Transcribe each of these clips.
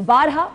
12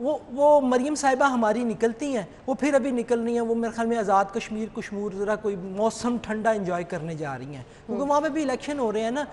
وہ مریم صاحبہ ہماری نکلتی ہیں, وہ پھر ابھی نکل رہی ہیں, وہ میرے خیال میں آزاد کشمیر ذرا کوئی موسم ٹھنڈا انجوائے کرنے جا رہی ہیں, کیونکہ وہاں پہ بھی الیکشن ہو رہے ہیں نا.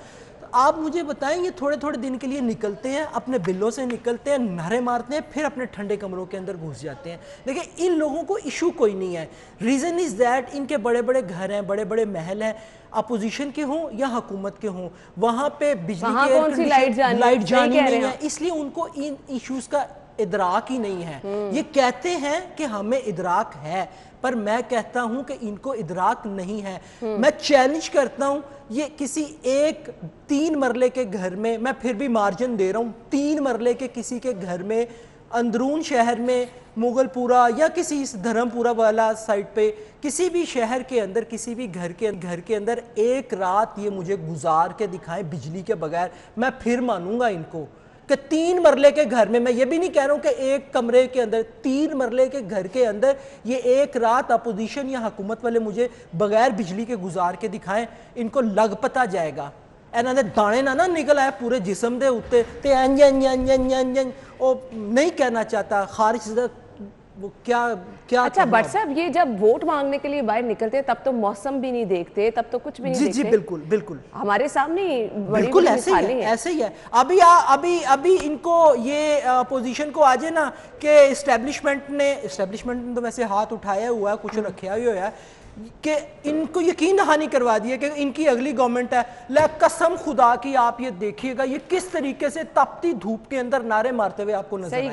آپ مجھے بتائیں, یہ تھوڑے تھوڑے دن کے لیے نکلتے ہیں, اپنے بلوں سے نکلتے ہیں, نعرے مارتے ہیں, پھر اپنے ٹھنڈے کمروں کے اندر گھس جاتے ہیں. دیکھیں ان لوگوں کو ایشو کوئی نہیں ہے. ریزن از دیٹ ان کے بڑے بڑے گھر ہیں, بڑے بڑے محل ہیں, اپوزیشن کے ہوں یا حکومت کے ہوں, وہاں پہ بجلی کی لائٹ جانی نہیں ہے, اس لیے ان کو ان ایشوز کا ادراک ہی نہیں ہے. یہ کہتے ہیں کہ ہمیں ادراک ہے, پر میں کہتا ہوں کہ ان کو ادراک نہیں ہے. میں چیلنج کرتا ہوں, یہ کسی ایک 3 مرلے کے گھر میں پھر بھی مارجن دے رہا ہوں, 3 مرلے کے کسی کے گھر میں اندرون شہر میں مغل پورہ یا کسی دھرم پورہ والا سائٹ پہ کسی بھی شہر کے اندر کسی بھی گھر کے اندر ایک رات یہ مجھے گزار کے دکھائیں بجلی کے بغیر, میں پھر مانوں گا ان کو کہ 3 مرلے کے گھر میں یہ بھی نہیں کہہ رہا ہوں کہ ایک کمرے کے اندر, 3 مرلے کے گھر کے اندر یہ ایک رات اپوزیشن یا حکومت والے مجھے بغیر بجلی کے گزار کے دکھائیں, ان کو لگ پتا جائے گا. ਇਹਨਾਂ ਦੇ ਦਾਣੇ ਨਾ ਨਿਕਲ ਆਏ پورے جسم دے ਉੱਤੇ ਤੇ ਇੰਜ ਉਹ نہیں کہنا چاہتا خارج سے وہ کیا. اچھا بٹ صاحب, یہ جب ووٹ مانگنے کے لیے باہر نکلتے تب تو موسم بھی نہیں دیکھتے, تب تو کچھ بھی نہیں دیکھتے. جی بالکل بالکل ہمارے سامنے بالکل ایسے ہی ہے. ابھی ان کو یہ اپوزیشن کو آجے نا کہ اسٹیبلشمنٹ نے تو ویسے ہاتھ اٹھایا ہوا ہے, کچھ رکھیا ہوا ہے کہ ان کو یقین دہانی کروا دی ہے کہ ان کی اگلی گورنمنٹ ہے. قسم خدا کی آپ یہ دیکھیے گا یہ کس طریقے سے تپتی دھوپ کے اندر نعرے مارتے ہوئے آپ کو نظر آئیں گے.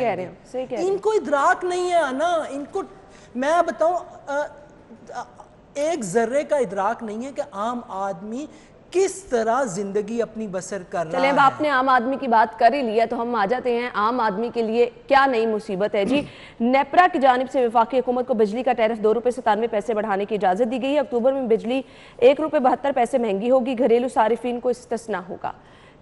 صحیح کہہ رہے ہیں. ان کو ادراک نہیں ہے نا, ان کو میں بتاؤں ایک ذرے کا ادراک نہیں ہے کہ عام آدمی کس طرح زندگی اپنی بسر کر رہا ہے. چلیں اب آپ نے عام آدمی کی بات کر ہی لیا تو ہم آ جاتے ہیں عام آدمی کے لیے کیا نئی مصیبت ہے. جی, نیپرا کی جانب سے وفاقی حکومت کو بجلی کا ٹیرف 2 روپے 97 پیسے بڑھانے کی اجازت دی گئی ہے. اکتوبر میں بجلی 1 روپے 72 پیسے مہنگی ہوگی, گھریلو صارفین کو استثناء ہوگا.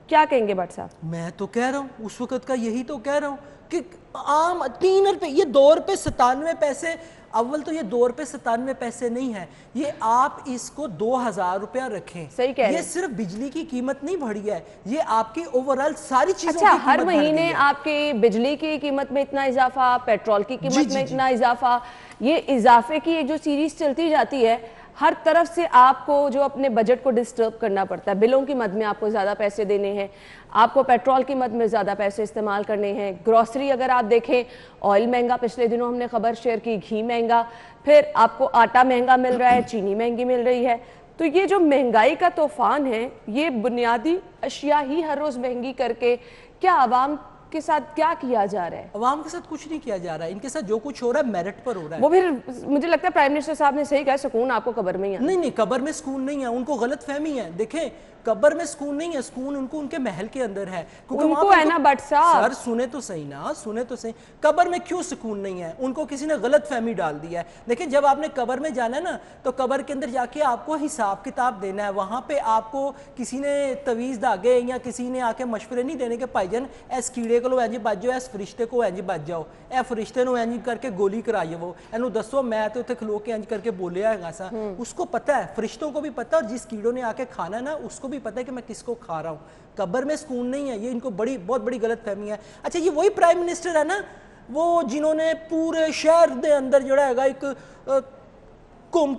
کیا کہیں گے بٹ صاحب؟ میں تو کہہ رہا ہوں اس وقت کا یہی تو کہہ رہا ہوں کہ عام 3 روپے, یہ 2 روپے 97 پیسے, اول تو یہ 2 روپے 97 پیسے نہیں ہے, یہ آپ اس کو 2000 روپیہ رکھیں. صحیح کہہ رہے ہیں. یہ صرف بجلی کی قیمت نہیں بڑھی ہے, یہ آپ کی اوورال ساری چیزوں کی اچھا, قیمت ہر مہینے آپ کی بجلی کی قیمت میں اتنا اضافہ, پیٹرول کی قیمت میں اتنا اضافہ, یہ اضافے کی ایک جو سیریز چلتی جاتی ہے, ہر طرف سے آپ کو جو اپنے بجٹ کو ڈسٹرب کرنا پڑتا ہے. بلوں کی مد میں آپ کو زیادہ پیسے دینے ہیں, آپ کو پیٹرول کی مد میں زیادہ پیسے استعمال کرنے ہیں, گروسری اگر آپ دیکھیں آئل مہنگا, پچھلے دنوں ہم نے خبر شیئر کی, گھی مہنگا, پھر آپ کو آٹا مہنگا مل رہا ہے, چینی مہنگی مل رہی ہے. تو یہ جو مہنگائی کا طوفان ہے, یہ بنیادی اشیاء ہی ہر روز مہنگی کر کے کیا عوام کے ساتھ کیا کیا جا رہا ہے؟ عوام کے ساتھ کچھ نہیں کیا جا رہا ہے, ان کے ساتھ جو کچھ ہو رہا ہے میرٹ پر ہو رہا ہے. وہ پھر مجھے لگتا ہے پرائم منسٹر صاحب نے صحیح کہا, سکون آپ کو قبر میں ہی ہے. نہیں قبر میں سکون نہیں ہے, ان کو غلط فہمی ہے. دیکھیں قبر میں سکون نہیں ہے, سکون ان کو ان کے محل کے اندر ہے. ان کو ہے نا بٹ صاحب, سر سنے تو صحیح نا, سنے تو صحیح. قبر میں کیوں سکون نہیں ہے؟ ان کو کسی نے غلط فہمی ڈال دیا ہے. دیکھیں جب آپ نے قبر میں جانا ہے نا, تو قبر کے اندر جا کے آپ کو حساب کتاب دینا ہے. وہاں پہ آپ کو کسی نے تویز دھاگے یا کسی نے آ کے مشورے نہیں دینے کہ بھائی جان اس کیڑے کو انج بچ جاؤ, اس فرشتے کو انج بچ جاؤ, اے فرشتے نو انج کر کے گولی کرائیے, وہ اینو دسو میں تو اتنے کھلو کے انج کر کے بولیا ہے سا. اس کو پتہ ہے, فرشتوں کو بھی پتہ, اور جس کیڑوں نے آ کے کھانا ہے نا اس کو بھی پتہ ہے کہ میں کس کو کھا رہا ہوں. قبر میں سکون نہیں ہے, یہ ان کو بہت بڑی غلط فہمی ہے. اچھا یہ وہی پرائم منسٹر ہے نا وہ جنہوں نے پورے شہر دے اندر جڑا ہے گا ایک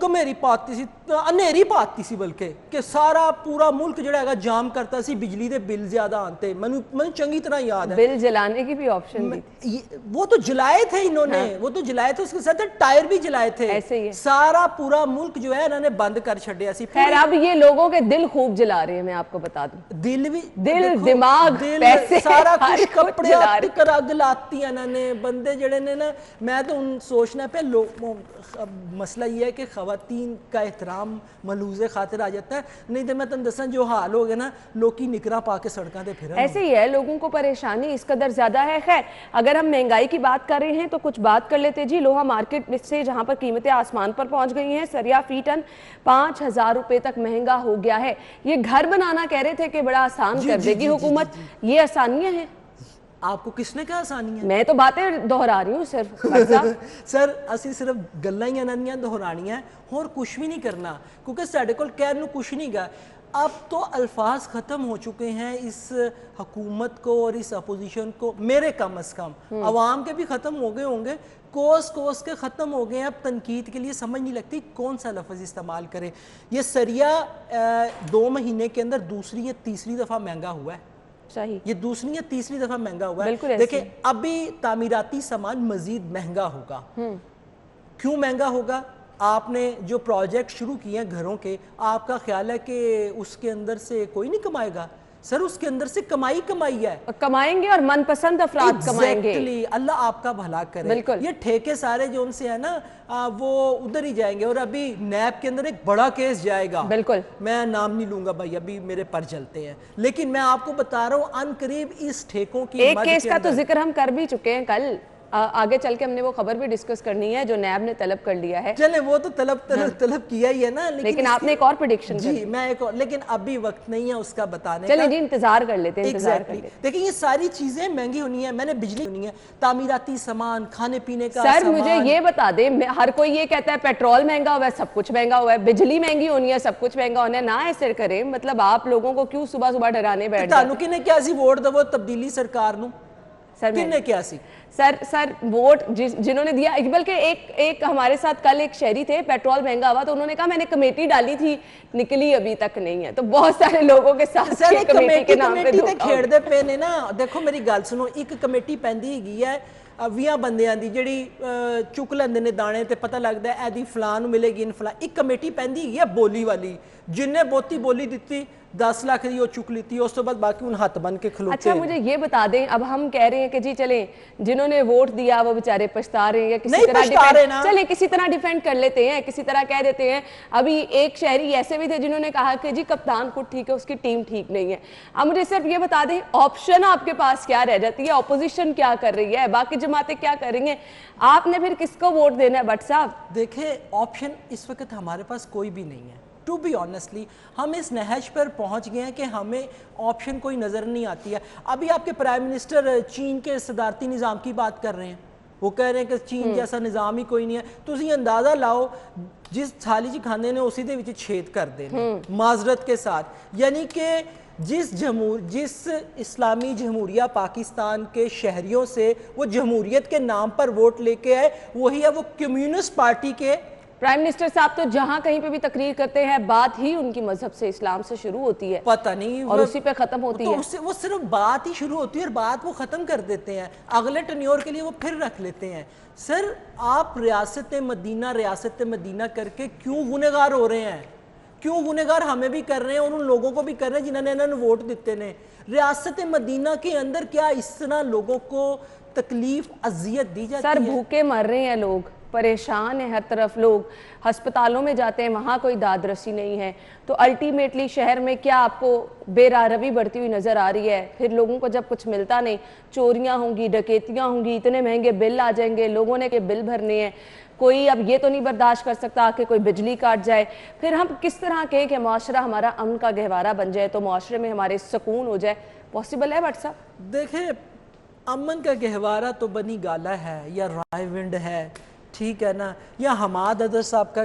میری پاتی سی, انیری پاتی سی, بلکہ کہ سارا پورا ملک جڑا ہے گا جام کرتا سی, بجلی دے بل زیادہ آنتے, میں چنگی طرح یاد ہے. بل جلانے کی بھی آپشن دی, وہ تو جلائے تھے انہوں نے, وہ تو جلائے تھے, اس کے ساتھ ٹائر بھی جلائے تھے. ایسے ہی سارا پورا ملک جو ہے انہوں نے بند کر چھڑیا سی. خیر اب یہ لوگوں کے دل خوب جلا رہے ہیں, میں آپ کو بتا دوں, دل بھی, دل, دماغ, پیسے, سارا کچھ کپڑے کر اگ لاتی انہوں نے بندے جڑے نے نا. میں تو ان سوچنا پہ مسئلہ یہ ہے کہ خواتین کا احترام ملحوظ خاطر آ جاتا ہے, نہیں تو میں تم دساں جو حال ہو گیا نا, لوکی نکرا پا کے سڑکاں دے پھرا. ایسے ہی ہے, لوگوں کو پریشانی اس قدر زیادہ ہے. خیر اگر ہم مہنگائی کی بات کر رہے ہیں تو کچھ بات کر لیتے جی. لوہا مارکیٹ سے جہاں پر قیمتیں آسمان پر پہنچ گئی ہیں, سریا فی ٹن 5000 روپے تک مہنگا ہو گیا ہے. یہ گھر بنانا کہہ رہے تھے کہ بڑا آسان کر دے گی حکومت, یہ آسانیاں ہیں. آپ کو کس نے کہا آسانی ہے؟ میں تو باتیں دہرا رہی ہوں صرف. سر اسی صرف گلاں ہی انہاں دہرانیاں اور کچھ بھی نہیں کرنا, کیونکہ ساڈے کول کہن نوں کچھ نہیں گا. اب تو الفاظ ختم ہو چکے ہیں اس حکومت کو اور اس اپوزیشن کو، میرے کم از کم عوام کے بھی ختم ہو گئے ہوں گے، کوس کے ختم ہو گئے ہیں. اب تنقید کے لیے سمجھ نہیں لگتی کون سا لفظ استعمال کرے. یہ سریا 2 مہینے کے اندر دوسری یا تیسری دفعہ مہنگا ہوا ہے. صحیح، یہ دوسری یا تیسری دفعہ مہنگا ہوا ہے. بالکل دیکھیں ابھی تعمیراتی سامان مزید مہنگا ہوگا. کیوں مہنگا ہوگا؟ آپ نے جو پروجیکٹ شروع کیے ہیں گھروں کے، آپ کا خیال ہے کہ اس کے اندر سے کوئی نہیں کمائے گا؟ سر اس کے اندر سے کمائی ہے، کمائیں گے اور من پسند افراد کمائیں گے. اللہ آپ کا بھلا کرے. بالکل. یہ ٹھیکے سارے جو ان سے ہیں نا وہ ادھر ہی جائیں گے. اور ابھی نیب کے اندر ایک بڑا کیس جائے گا، بالکل میں نام نہیں لوں گا بھائی، ابھی میرے پر چلتے ہیں، لیکن میں آپ کو بتا رہا ہوں ان قریب اس ٹھیکوں کی ایک کیس کا تو ذکر ہم کر بھی چکے ہیں کل، آگے چل کے ہم نے وہ خبر بھی ڈسکس کرنی ہے جو نیب نے طلب کر لیا ہے. چلیں وہ تو طلب کیا ہی ہے نا، لیکن آپ نے ایک اور پریڈکشن جی میں ایک اور، لیکن ابھی وقت نہیں ہے اس کا بتانے کا. چلیں جی انتظار کر لیتے ہیں. دیکھیں یہ ساری چیزیں مہنگی ہونی ہیں. میں نے بجلی ہونی ہے، تعمیراتی سامان، کھانے پینے کا سر مجھے یہ بتا دیں، ہر کوئی یہ کہتا ہے پیٹرول مہنگا ہوا ہے، سب کچھ مہنگا ہوا ہے، بجلی مہنگی ہونی ہے، سب کچھ مہنگا ہونا ہے. نہ ایسے کریں، مطلب آپ لوگوں کو کیوں صبح صبح ڈرانے بیٹھ جاتے ہیں؟ تانوں کنے کیا سی ووٹ دو تبدیلی سرکار نو، کنے کیا سی سر ووٹ جنہوں نے دیا، بلکہ ایک ہمارے ساتھ کل ایک شہری تھے، پیٹرول مہنگا ہوا تو انہوں نے کہا میں نے کمیٹی ڈالی تھی، نکلی ابھی تک نہیں ہے. تو بہت سارے لوگوں کے ساتھ کمیٹی کے نام پہ تے کھیڑ دے پے نے نا. دیکھو میری گل سنو، ایک کمیٹی پیندی گئی ہے 20 بندیاں دی جڑی چک لیندے نے دانے تے پتہ لگدا ہے ایدی فلاں نو ملے گی فلاں. ایک کمیٹی پیندی گئی ہے بولی والی، جن نے بہتی بولی دیتی 10 لاکھ دی وہ چک لیتی، اس تو بعد باقی ان ہاتھ بن کے کھلوتے. اچھا مجھے یہ بتا دیں، اب ہم کہہ رہے ہیں کہ جی چلیں جنہوں نے ووٹ دیا وہ بیچارے پچھتا رہے ہیں یا کسی طرح ڈیفینڈ کر لیتے ہیں، کسی طرح کہہ دیتے ہیں. ابھی ایک شہری ایسے بھی تھے جنہوں نے کہا کہ جی کپتان خود ٹھیک ہے، اس کی ٹیم ٹھیک نہیں ہے. اب مجھے صرف یہ بتا دیں آپشن آپ کے پاس کیا رہ جاتی ہے؟ اپوزیشن کیا کر رہی ہے، باقی جماعتیں کیا کر رہی ہیں، آپ نے پھر کس کو ووٹ دینا ہے بٹ صاحب؟ دیکھیں آپشن اس وقت ہمارے پاس کوئی بھی نہیں ہے. ٹو بی آنیسٹلی ہم اس نہج پر پہنچ گئے ہیں کہ ہمیں آپشن کوئی نظر نہیں آتی ہے. ابھی آپ کے پرائم منسٹر چین کے صدارتی نظام کی بات کر رہے ہیں، وہ کہہ رہے ہیں کہ چین جیسا نظام ہی کوئی نہیں ہے. تو اسی اندازہ لاؤ جس تھالی چ کھانے نے اسی دے وچ چھید کر دینے معذرت کے ساتھ. یعنی کہ جس اسلامی جمہوریہ پاکستان کے شہریوں سے وہ جمہوریت کے نام پر ووٹ لے کے آئے، وہی ہے وہ کمیونسٹ پارٹی کے پرائم منسٹر صاحب. تو جہاں کہیں پہ بھی تقریر کرتے ہیں بات ہی ان کی مذہب سے، اسلام سے شروع ہوتی ہے، پتہ نہیں، اور اسی پہ ختم ہوتی ہے. وہ صرف بات ہی شروع ہوتی ہے اور بات وہ ختم کر دیتے ہیں، اگلے ٹنیور کے لیے وہ پھر رکھ لیتے ہیں. سر آپ ریاست مدینہ کر کے کیوں گنہگار ہو رہے ہیں؟ کیوں گنہگار ہمیں بھی کر رہے ہیں اور ان لوگوں کو بھی کر رہے ہیں جنہوں نے انہوں نے ووٹ دیتے نے؟ ریاست مدینہ کے اندر کیا اس طرح لوگوں کو تکلیف اذیت دی جاتی ہے؟ سر بھوکے مر رہے ہیں لوگ، پریشان ہیں ہر طرف لوگ، ہسپتالوں میں جاتے ہیں وہاں کوئی داد رسی نہیں ہے. تو الٹیمیٹلی شہر میں کیا آپ کو بے راروی بڑھتی ہوئی نظر آ رہی ہے؟ پھر لوگوں کو جب کچھ ملتا نہیں، چوریاں ہوں گی، ڈکیتیاں ہوں گی، اتنے مہنگے بل آ جائیں گے، لوگوں نے کہ بل بھرنے ہیں. کوئی اب یہ تو نہیں برداشت کر سکتا کہ کوئی بجلی کاٹ جائے. پھر ہم کس طرح کہیں کہ معاشرہ ہمارا امن کا گہوارہ بن جائے، تو معاشرے میں ہمارے سکون ہو جائے؟ پاسبل ہے بٹ صاحب؟ دیکھیں امن کا گہوارہ تو بنی گالا ہے یا رائے ونڈ ہے، ٹھیک ہے نا، یا حماد ادر صاحب کا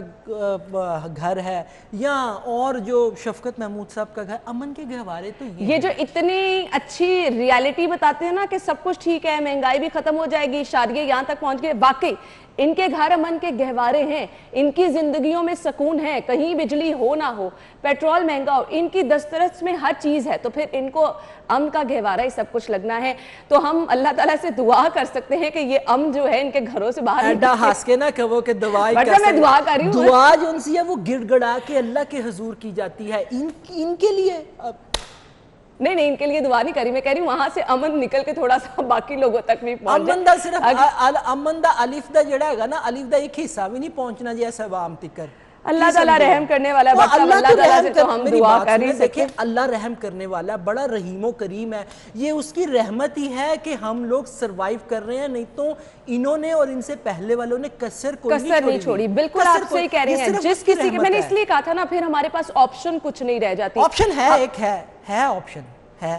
گھر ہے، یا اور جو شفقت محمود صاحب کا گھر. امن کے گہوارے تو یہ جو اتنی اچھی ریالٹی بتاتے ہیں نا کہ سب کچھ ٹھیک ہے، مہنگائی بھی ختم ہو جائے گی، شادیاں یہاں تک پہنچ گئے، واقعی ان کے گھر امن کے گہوارے ہیں، ان کی زندگیوں میں سکون ہے، کہیں بجلی ہو نہ ہو، پیٹرول مہنگا ہو، ان کی دسترس میں ہر چیز ہے. تو پھر ان کو امن کا گہوارہ ہی سب کچھ لگنا ہے. تو ہم اللہ تعالیٰ سے دعا کر سکتے ہیں کہ یہ امن جو ہے ان کے گھروں سے باہر ایڈا ہاس کے نہ کہو کہ دعا میں دعا کر رہی ہوں. دعا جو ان سی ہے وہ گڑ گڑا کے اللہ کے حضور کی جاتی ہے ان کے لیے. نہیں ان کے لیے دعا نہیں کری، میں کہہ رہی ہوں وہاں سے امن نکل کے تھوڑا سا باقی لوگوں تک بھی پہنچ جائے. امن دا صرف امن دا الف دا جڑا ہے نا، الف دا ایک حصہ بھی نہیں پہنچنا جی ایسا عوام تکر. اللہ تعالیٰ رحم کرنے والا ہے، اللہ تعالیٰ سے تو ہم دعا کر ہی سکتے. اللہ رحم کرنے والا ہے، بڑا رحیم و کریم ہے. یہ اس کی رحمت ہی ہے کہ ہم لوگ سروائیو کر رہے ہیں، نہیں تو انہوں نے اور ان سے پہلے والوں نے کسر نہیں چھوڑی. بالکل آپ صحیح کہہ رہے ہیں. جس کسی کے، میں نے اس لیے کہا تھا نا، پھر ہمارے پاس آپشن کچھ نہیں رہ جاتی. آپشن ہے، ایک ہے آپشن ہے.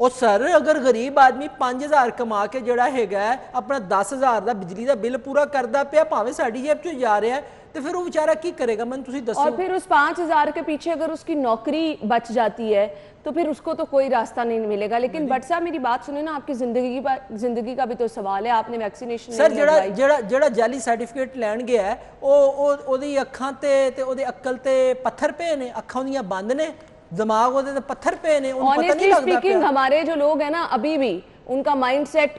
اور سر اگر غریب آدمی 5000 کما کے جڑا ہے اپنا 10,000 دا بجلی دا بل پورا کردا پیا بھاویں ساڈی جیب چوں جا رہا ہے تو پھر وہ بیچارہ کی کرے گا؟ من تسی دسو. اور پھر اس 5,000 کے پیچھے اگر اس کی نوکری بچ جاتی ہے تو پھر اس کو تو کوئی راستہ نہیں ملے گا. لیکن بٹ صاحب میری بات سنیں نا, آپ کی زندگی کا بھی تو سوال ہے. آپ نے ویکسینیشن سر جڑا جعلی سرٹیفکیٹ لین گیا ہے او دی اکھاں تے او دے عقل تے پتھر پے نے, اکھاں اودیاں بند نے, دماغ او دے پتھر پے نے, ان پتہ نہیں لگدا پیا. ہمارے جو لوگ ہیں نا ابھی بھی ان کا مائنڈ سیٹ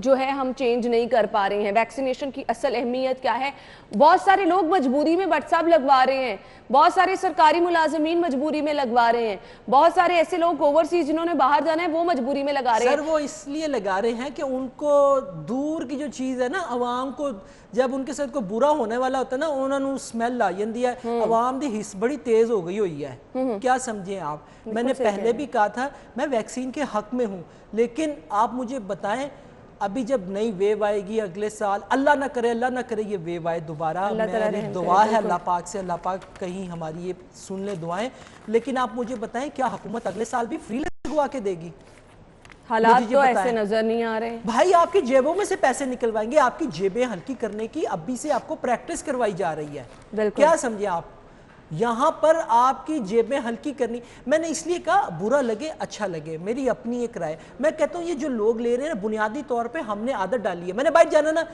جو ہے ہم چینج نہیں کر پا رہے ہیں. ویکسینیشن کی اصل اہمیت کیا ہے؟ بہت سارے لوگ مجبوری میں بٹ صاحب لگوا رہے ہیں, بہت سارے سرکاری ملازمین مجبوری میں لگوا رہے ہیں, بہت سارے ایسے لوگ اوورسیز جنہوں نے باہر جانا ہے وہ مجبوری میں لگا رہے ہیں. سر وہ اس لیے لگا رہے ہیں کہ ان کو دور کی جو چیز ہے نا, عوام کو جب ان کے ساتھ کوئی برا ہونے والا ہوتا ہے نا انہوں نے سمیل آ جاندی ہے. عوام دی حس بڑی تیز ہو گئی ہوئی ہے, کیا سمجھیں آپ. میں نے پہلے بھی کہا تھا میں ویکسین کے حق میں ہوں, لیکن آپ مجھے بتائیں ابھی جب نئی ویو آئے گی اگلے سال, اللہ نہ کرے یہ ویو آئے دوبارہ, میری دعا ہے اللہ پاک سے, اللہ پاک کہیں ہماری یہ سن لے دعائیں, لیکن آپ مجھے بتائیں کیا حکومت اگلے سال بھی فری لگوا کے دے گی؟ حالات تو ایسے نظر نہیں آ رہے. بھائی آپ کی جیبوں میں سے پیسے نکلوائیں گے, آپ کی جیبیں ہلکی کرنے کی ابھی سے آپ کو پریکٹس کروائی جا رہی ہے. کیا سمجھے آپ, یہاں پر آپ کی جیبیں ہلکی کرنی. میں نے اس لیے کہا برا لگے اچھا لگے, میری اپنی ایک رائے. میں کہتا ہوں یہ جو لوگ لے رہے ہیں بنیادی طور پہ ہم نے عادت ڈالی ہے. میں نے بھائی جانا نا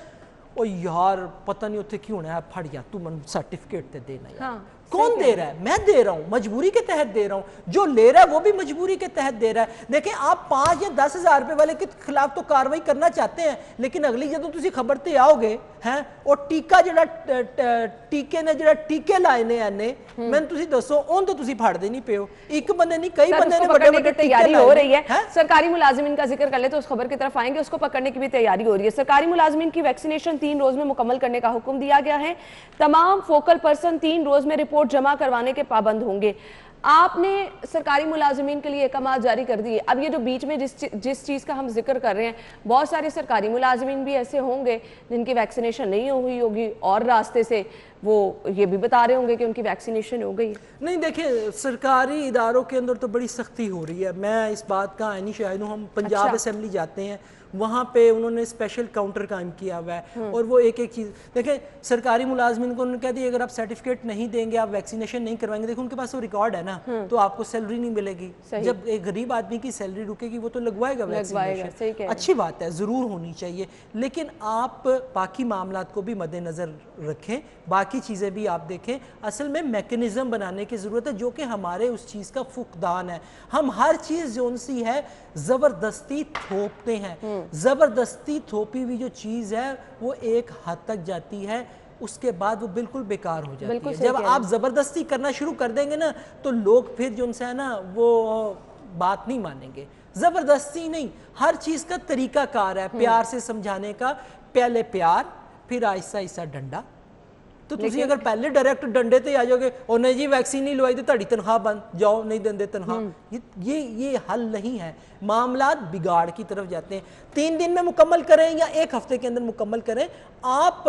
او یار پتہ نہیں ہوتے کیوں ہے, پھڑ گیا تو من سرٹیفکیٹ تے دینا یار. کون دے رہا ہے؟ میں دے رہا ہوں, مجبوری کے تحت دے رہا ہوں. جو لے رہا ہے وہ بھی مجبوری کے تحت دے رہا ہے. دیکھیں آپ 5 یا 10,000 روپے والے کے خلاف تو کاروائی کرنا چاہتے ہیں, لیکن اگلی جدوں تسی خبر تے آؤ گے ہیں اور ٹیکا جڑا ٹیکے نے جڑا ٹیکے لائے نے اینے میں تسی دسو اون تو تسی پھاڑ دے نہیں پیو. ایک بندے نہیں کئی بندے نے بڑے بڑے تیاری ہو رہی ہے. سرکاری ملازمین کا ذکر کر لے تو اس خبر کی طرف آئیں گے, اس کو پکڑنے کی بھی تیاری ہو رہی ہے. سرکاری ملازمین کی ویکسینیشن 3 روز میں مکمل کرنے کا حکم دیا گیا ہے. تمام فوکل پرسن 3 روز میں رپورٹ جمع کروانے کے پابند ہوں گے. آپ نے سرکاری ملازمین کے لیے احکامات جاری کر دیے. اب یہ جو بیچ میں جس چیز کا ہم ذکر کر رہے ہیں, بہت سارے سرکاری ملازمین بھی ایسے ہوں گے جن کی ویکسینیشن نہیں ہوئی ہوگی اور راستے سے وہ یہ بھی بتا رہے ہوں گے کہ ان کی ویکسینیشن ہو گئی. نہیں دیکھیں سرکاری اداروں کے اندر تو بڑی سختی ہو رہی ہے. میں اس بات کا عینی شاہد ہوں. ہم پنجاب اسمبلی جاتے ہیں, وہاں پہ انہوں نے اسپیشل کاؤنٹر قائم کیا ہوا ہے, اور وہ ایک چیز دیکھیں سرکاری ملازمین کو انہوں نے کہہ دیا اگر آپ سرٹیفکیٹ نہیں دیں گے, آپ ویکسینیشن نہیں کروائیں گے, دیکھیں ان کے پاس وہ ریکارڈ ہے نا, تو آپ کو سیلری نہیں ملے گی. جب ایک غریب آدمی کی سیلری رکے گی وہ تو لگوائے گا ویکسینیشن. اچھی بات ہے, ضرور ہونی چاہیے, لیکن آپ باقی معاملات کو بھی مد نظر رکھیں, باقی چیزیں بھی آپ دیکھیں. اصل میں میکنزم بنانے کی ضرورت ہے جو کہ ہمارے اس چیز کا فقدان ہے. ہم ہر چیز جو سی ہے زبردستی تھوپتے ہیں. زبردستی تھوپی ہوئی جو چیز ہے وہ ایک حد تک جاتی ہے, اس کے بعد وہ بالکل بیکار ہو جاتی ہے. جب آپ زبردستی کرنا شروع کر دیں گے نا تو لوگ پھر جو ان سے ہے نا وہ بات نہیں مانیں گے. زبردستی نہیں, ہر چیز کا طریقہ کار ہے پیار سے سمجھانے کا. پہلے پیار, پھر آہستہ آہستہ ڈنڈا. تو تسی اگر پہلے ڈائریکٹ ڈنڈے تے آ جاؤ گے اور نہیں جی ویکسین نہیں لوائی تو تہاڈی تنخواہ بند, جاؤ نہیں دیں تنخواہ, یہ حل نہیں ہے. معاملات بگاڑ کی طرف جاتے ہیں. 3 دن میں مکمل کریں یا 1 ہفتے کے اندر مکمل کریں, آپ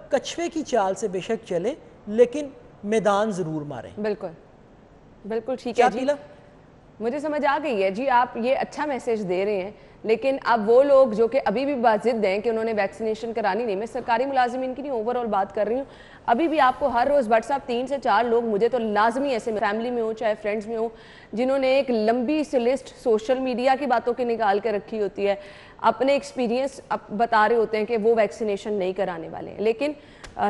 کچھوے کی چال سے بے شک چلیں لیکن میدان ضرور ماریں. بالکل ٹھیک ہے جی, مجھے سمجھ آ گئی ہے جی. آپ یہ اچھا میسیج دے رہے ہیں, لیکن اب وہ لوگ جو کہ ابھی بھی باضد ہیں کہ انہوں نے ویکسینیشن کرانی نہیں, میں سرکاری ملازمین کی نہیں اوور آل بات کر رہی ہوں, ابھی بھی آپ کو ہر روز واٹس ایپ 3 سے 4 لوگ, مجھے تو لازمی ایسے فیملی میں ہوں چاہے فرینڈز میں ہوں, جنہوں نے ایک لمبی سی لسٹ سوشل میڈیا کی باتوں کی نکال کے رکھی ہوتی ہے, اپنے ایکسپیرینس بتا رہے ہوتے ہیں کہ وہ ویکسینیشن نہیں کرانے والے ہیں. لیکن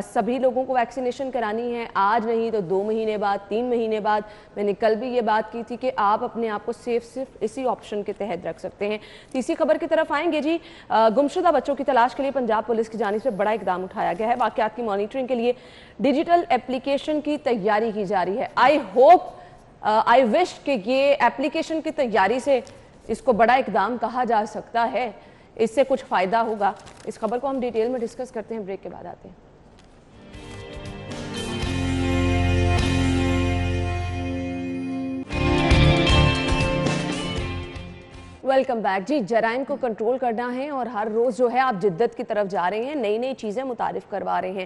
سبھی لوگوں کو ویکسینیشن کرانی ہے, آج نہیں تو 2 مہینے بعد, 3 مہینے بعد. میں نے کل بھی یہ بات کی تھی کہ آپ اپنے آپ کو صرف اسی آپشن کے تحت رکھ سکتے ہیں. تیسری خبر کی طرف آئیں گے جی. گمشدہ بچوں کی تلاش کے لیے پنجاب پولیس کی جانب سے بڑا اقدام اٹھایا گیا ہے. واقعات کی مانیٹرنگ کے لیے ڈیجیٹل اپلیکیشن کی تیاری کی جا رہی ہے. آئی وش کہ یہ اپلیکیشن کی تیاری سے اس کو بڑا اقدام کہا جا سکتا ہے, اس سے کچھ فائدہ ہوگا. اس خبر کو ہم ڈیٹیل میں ڈسکس کرتے ہیں, بریک کے بعد آتے ہیں. ویلکم بیک جی. جرائم کو کنٹرول کرنا ہے اور ہر روز جو ہے آپ جدت کی طرف جا رہے ہیں, نئی نئی چیزیں متعارف کروا رہے ہیں.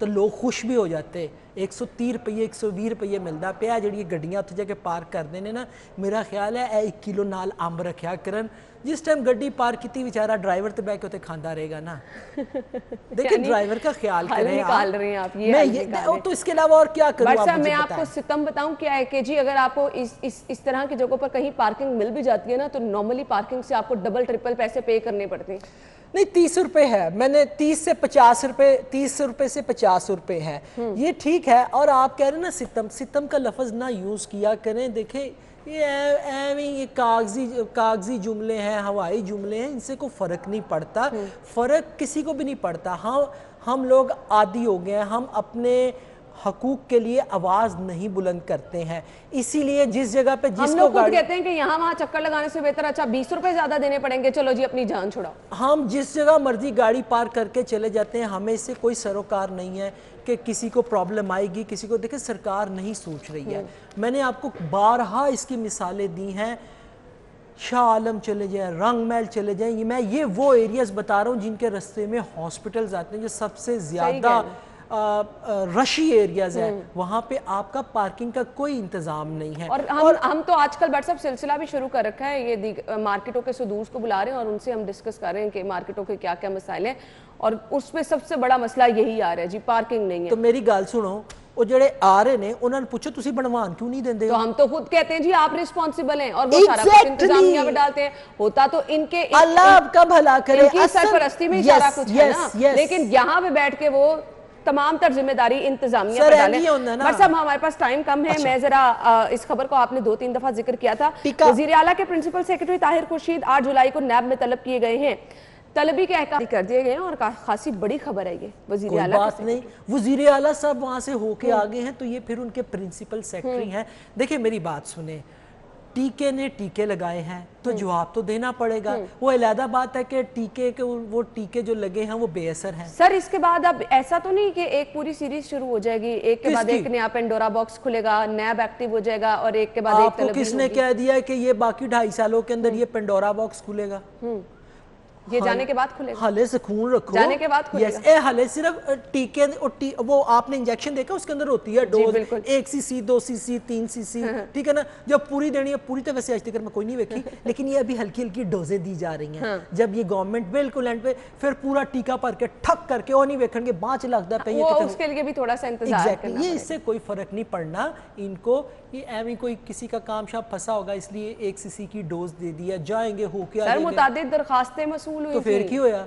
تو لوگ خوش بھی ہو جاتے 130 روپیے 120 روپیے ملتا پیا جڑی گڈیاں اتنے جا کے پارک کر دینے نا میرا خیال ہے 1 کلو نال امب رکھیا کرن جس ٹائم گڈی پارک کیتی بیچارہ ڈرائیور تے بیٹھ کے کھاندا رہے گا نا دیکھیں ڈرائیور کا خیال کریں نکال رہے ہیں آپ میں تو اس کے علاوہ اور کیا کروں آپ میں آپ کو ستم بتاؤں کیا ہے کہ جی اگر آپ کو اس طرح کی جگہوں پر کہیں پارکنگ مل بھی جاتی ہے نا تو نارملی پارکنگ سے آپ کو ڈبل ٹرپل پیسے پے کرنے پڑتے ہیں نہیں 30 روپے ہے میں نے 30 سے 50 روپے 30 روپے سے 50 روپے ہے یہ ٹھیک ہے اور آپ کہہ رہے ہیں نا ستم کا لفظ نہ یوز کیا کریں دیکھیں یہ کاغذی جملے ہیں ہوائی جملے ہیں ان سے کوئی فرق نہیں پڑتا فرق کسی کو بھی نہیں پڑتا ہم لوگ عادی ہو گئے ہیں ہم اپنے حقوق کے لیے آواز نہیں بلند کرتے ہیں اسی لیے جس جگہ پہ جس کو خود کہتے ہیں کہ یہاں وہاں چکر لگانے سے بہتر اچھا 20 روپے زیادہ دینے پڑیں گے چلو جی اپنی جان چھڑاؤ ہم جس جگہ مرضی گاڑی پارک کر کے چلے جاتے ہیں ہمیں اس سے کوئی سروکار نہیں ہے کہ کسی کو پرابلم آئے گی کسی کو دیکھیں سرکار نہیں سوچ رہی ہے میں نے آپ کو بارہا اس کی مثالیں دی ہیں شاہ عالم چلے جائیں رنگ محل چلے جائیں میں یہ وہ ایریاز بتا رہا ہوں جن کے رستے میں ہاسپٹلز آتے ہیں جو سب سے زیادہ رشی ایریاز ہیں وہاں پہ آپ کا پارکنگ کا کوئی انتظام نہیں ہے اور ہم تو آج کل WhatsApp سلسلہ بھی شروع کر رکھا ہے یہ مارکیٹوں کے صدورز کو بلا رہے ہیں اور ان سے ہم ڈسکس کر رہے ہیں کہ مارکیٹوں کے کیا کیا مسائل ہیں اور اس میں سب سے بڑا مسئلہ یہی آ رہا ہے جی پارکنگ نہیں ہے تو میری گال سنو وہ جڑے آ رہے ہیں انہوں نے پوچھو تسی بنوان کیوں نہیں دیندے تو ہم تو خود کہتے ہیں جی آپ ریسپانسیبل ہیں اور وہ سارا کچھ انتظامیہ میں ڈالتے ہیں ہوتا تو ان کے اللہ آپ کا بھلا کرے ان کی سرپرستی میں سارا کچھ ہے نا لیکن یہاں پہ بیٹھ کے وہ تمام تر ذمہ داری انتظامیہ پر ڈالیں بس صاحب ہمارے پاس ٹائم کم ہے میں ذرا اس خبر کو آپ نے 2-3 دفعہ ذکر کیا تھا وزیر اعلیٰ کے پرنسپل سیکرٹری طاہر خورشید 8 جولائی کو نیب میں طلب کیے گئے ہیں طلبی کے احکام کر دیے گئے ہیں اور خاصی بڑی خبر ہے یہ وزیر اعلیٰ بات نہیں وزیر اعلیٰ صاحب وہاں سے ہو کے آگے ہیں تو یہ پھر ان کے پرنسپل سیکرٹری ہیں دیکھیں میری بات سنیں ٹیکے نے ٹیکے لگائے ہیں تو جواب تو دینا پڑے گا وہ علیحدہ بات ہے کہ وہ ٹیکے جو لگے ہیں وہ بے اثر ہیں سر اس کے بعد اب ایسا تو نہیں کہ ایک پوری سیریز شروع ہو جائے گی ایک کے بعد ایک نیا پینڈورا باکس کھلے گا نیب ایکٹیو ہو جائے گا اور ایک کے بعد ایک آپ کو کس نے کہہ دیا ہے کہ یہ باقی 2.5 سالوں کے اندر یہ پینڈورا باکس کھلے گا یہ جانے کے بعد کھلے گا حالے سکون رکھو جانے کے بعد کھلے گا حالے صرف ٹیکے وہ آپ نے انجیکشن دیکھا اس کے اندر ہوتی ہے ڈوز 1 سی سی 2 سی سی 3 سی سی ٹھیک ہے نا جب پوری دینی ہے پوری تو ویسے آج تک میں کوئی نہیں ویکھی لیکن یہ ابھی ہلکی ہلکی ڈوزیں دی جا رہی ہیں جب یہ گورنمنٹ بالکل اینڈ پہ پھر پورا ٹیکہ پر کے ٹھک کر کے وہ نہیں ویکھن گے بانچ لگتا ہے وہ اس کے لیے بھی تھوڑا سا انتظار کرنا یہ اس سے کوئی فرق نہیں پڑنا ان کو یہ ایویں کوئی کسی کا کام شاپ پھنسا ہوگا اس لیے 1 سی سی کی ڈوز دے دیا جائیں گے ہو کے سر متعدد درخواستیں موصول ہوئی تو پھر کی ہویا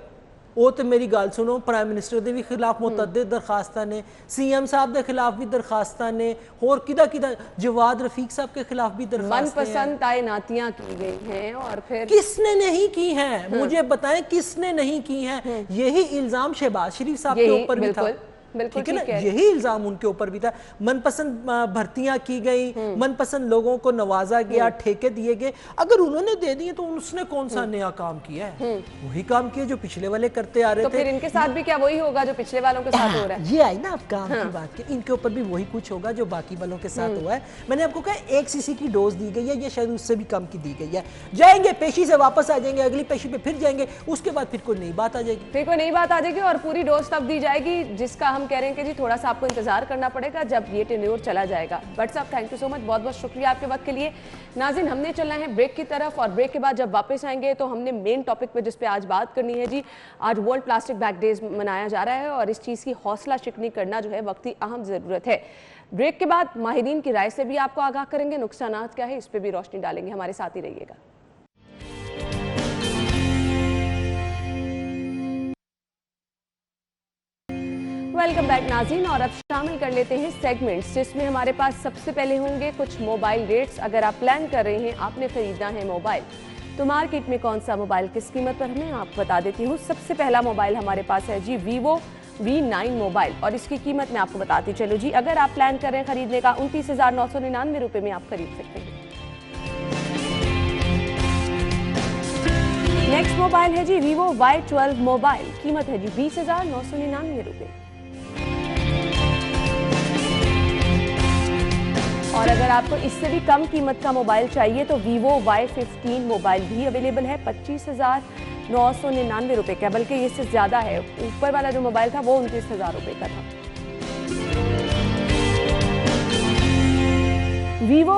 وہ تو میری گال سنو پرائم منسٹر دے بھی خلاف متعدد درخواستہ نے سی ایم صاحب دے خلاف بھی درخواستہ نے اور کدہ جواد رفیق صاحب کے خلاف بھی درخواستہ من پسند تعیناتیاں کی گئی ہیں اور پھر کس نے نہیں کی ہیں مجھے بتائیں کس نے نہیں کی ہیں یہی الزام شہباز شریف صاحب کے اوپر بھی تھا ٹھیک ہے نا یہی الزام ان کے اوپر بھی تھا من پسند بھرتیاں کی گئی من پسند لوگوں کو نوازا گیا ٹھیکے دیے گئے اگر انہوں نے دے دیے تو اس نے کون سا نیا کام کیا ہے وہی کام کیا جو پچھلے والے کرتے آ رہے تھے تو پھر ان کے ساتھ بھی کیا وہی ہوگا جو پچھلے والوں کے ساتھ ہو رہا ہے یہ آئی نا اب کام کی بات کہ ان کے اوپر بھی وہی کچھ ہوگا جو باقی والوں کے ساتھ ہوا ہے میں نے آپ کو کہا 1 سی سی کی ڈوز دی گئی ہے یہ شاید اس سے بھی کم کی دی گئی ہے جائیں گے پیشی سے واپس آ جائیں گے اگلی پیشی پہ پھر جائیں گے اس کے بعد پھر کوئی نئی بات آ جائے گی پھر کوئی نئی بات آ جائے گی اور پوری ڈوز تب دی جائے گی جس کا ہم کہہ رہے ہیں کہ جی تھوڑا آپ کو انتظار کرنا پڑے گا جب یہ ٹینیور چلا جائے گا بٹ صاحب تھینک یو سو مچ بہت بہت شکریہ آپ کے وقت کے لیے ناظرین ہم نے چلنا ہے بریک کی طرف اور بریک کے بعد جب واپس آئیں گے تو ہم نے مین ٹاپک پہ جس پہ آج بات کرنی ہے جی آج ورلڈ پلاسٹک بیگ ڈیز منایا جا رہا ہے اور اس چیز کی حوصلہ شکنی کرنا جو ہے وقتی اہم ضرورت ہے بریک کے بعد ماہرین کی رائے سے بھی آپ کو آگاہ کریں گے نقصانات کیا ہے اس پہ بھی روشنی ڈالیں گے ہمارے ساتھ ہی رہیے گا ویلکم بیک ناظرین اور اب شامل کر لیتے ہیں سیگمنٹس جس میں ہمارے پاس سب سے پہلے ہوں گے کچھ موبائل ریٹس اگر آپ پلان کر رہے ہیں آپ نے خریدنا ہے موبائل تو مارکیٹ میں کون سا موبائل کس قیمت پر ہمیں آپ بتا دیتی ہوں سب سے پہلا موبائل ہمارے پاس ہے جی ویوو V9 موبائل اور اس کی قیمت میں آپ کو بتاتی چلو جی اگر آپ پلان کر رہے ہیں خریدنے کا 29,999 روپے میں آپ خرید سکتے ہیں نیکسٹ موبائل ہے جی ویوو Y12 موبائل قیمت ہے جی 20,999 روپے اور اگر آپ کو اس سے بھی کم قیمت کا موبائل چاہیے تو ویوو Y15 موبائل بھی اویلیبل ہے 25,999 روپے کا بلکہ یہ سے زیادہ ہے اوپر والا جو موبائل تھا وہ 29,000 روپے کا تھا Vivo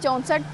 64,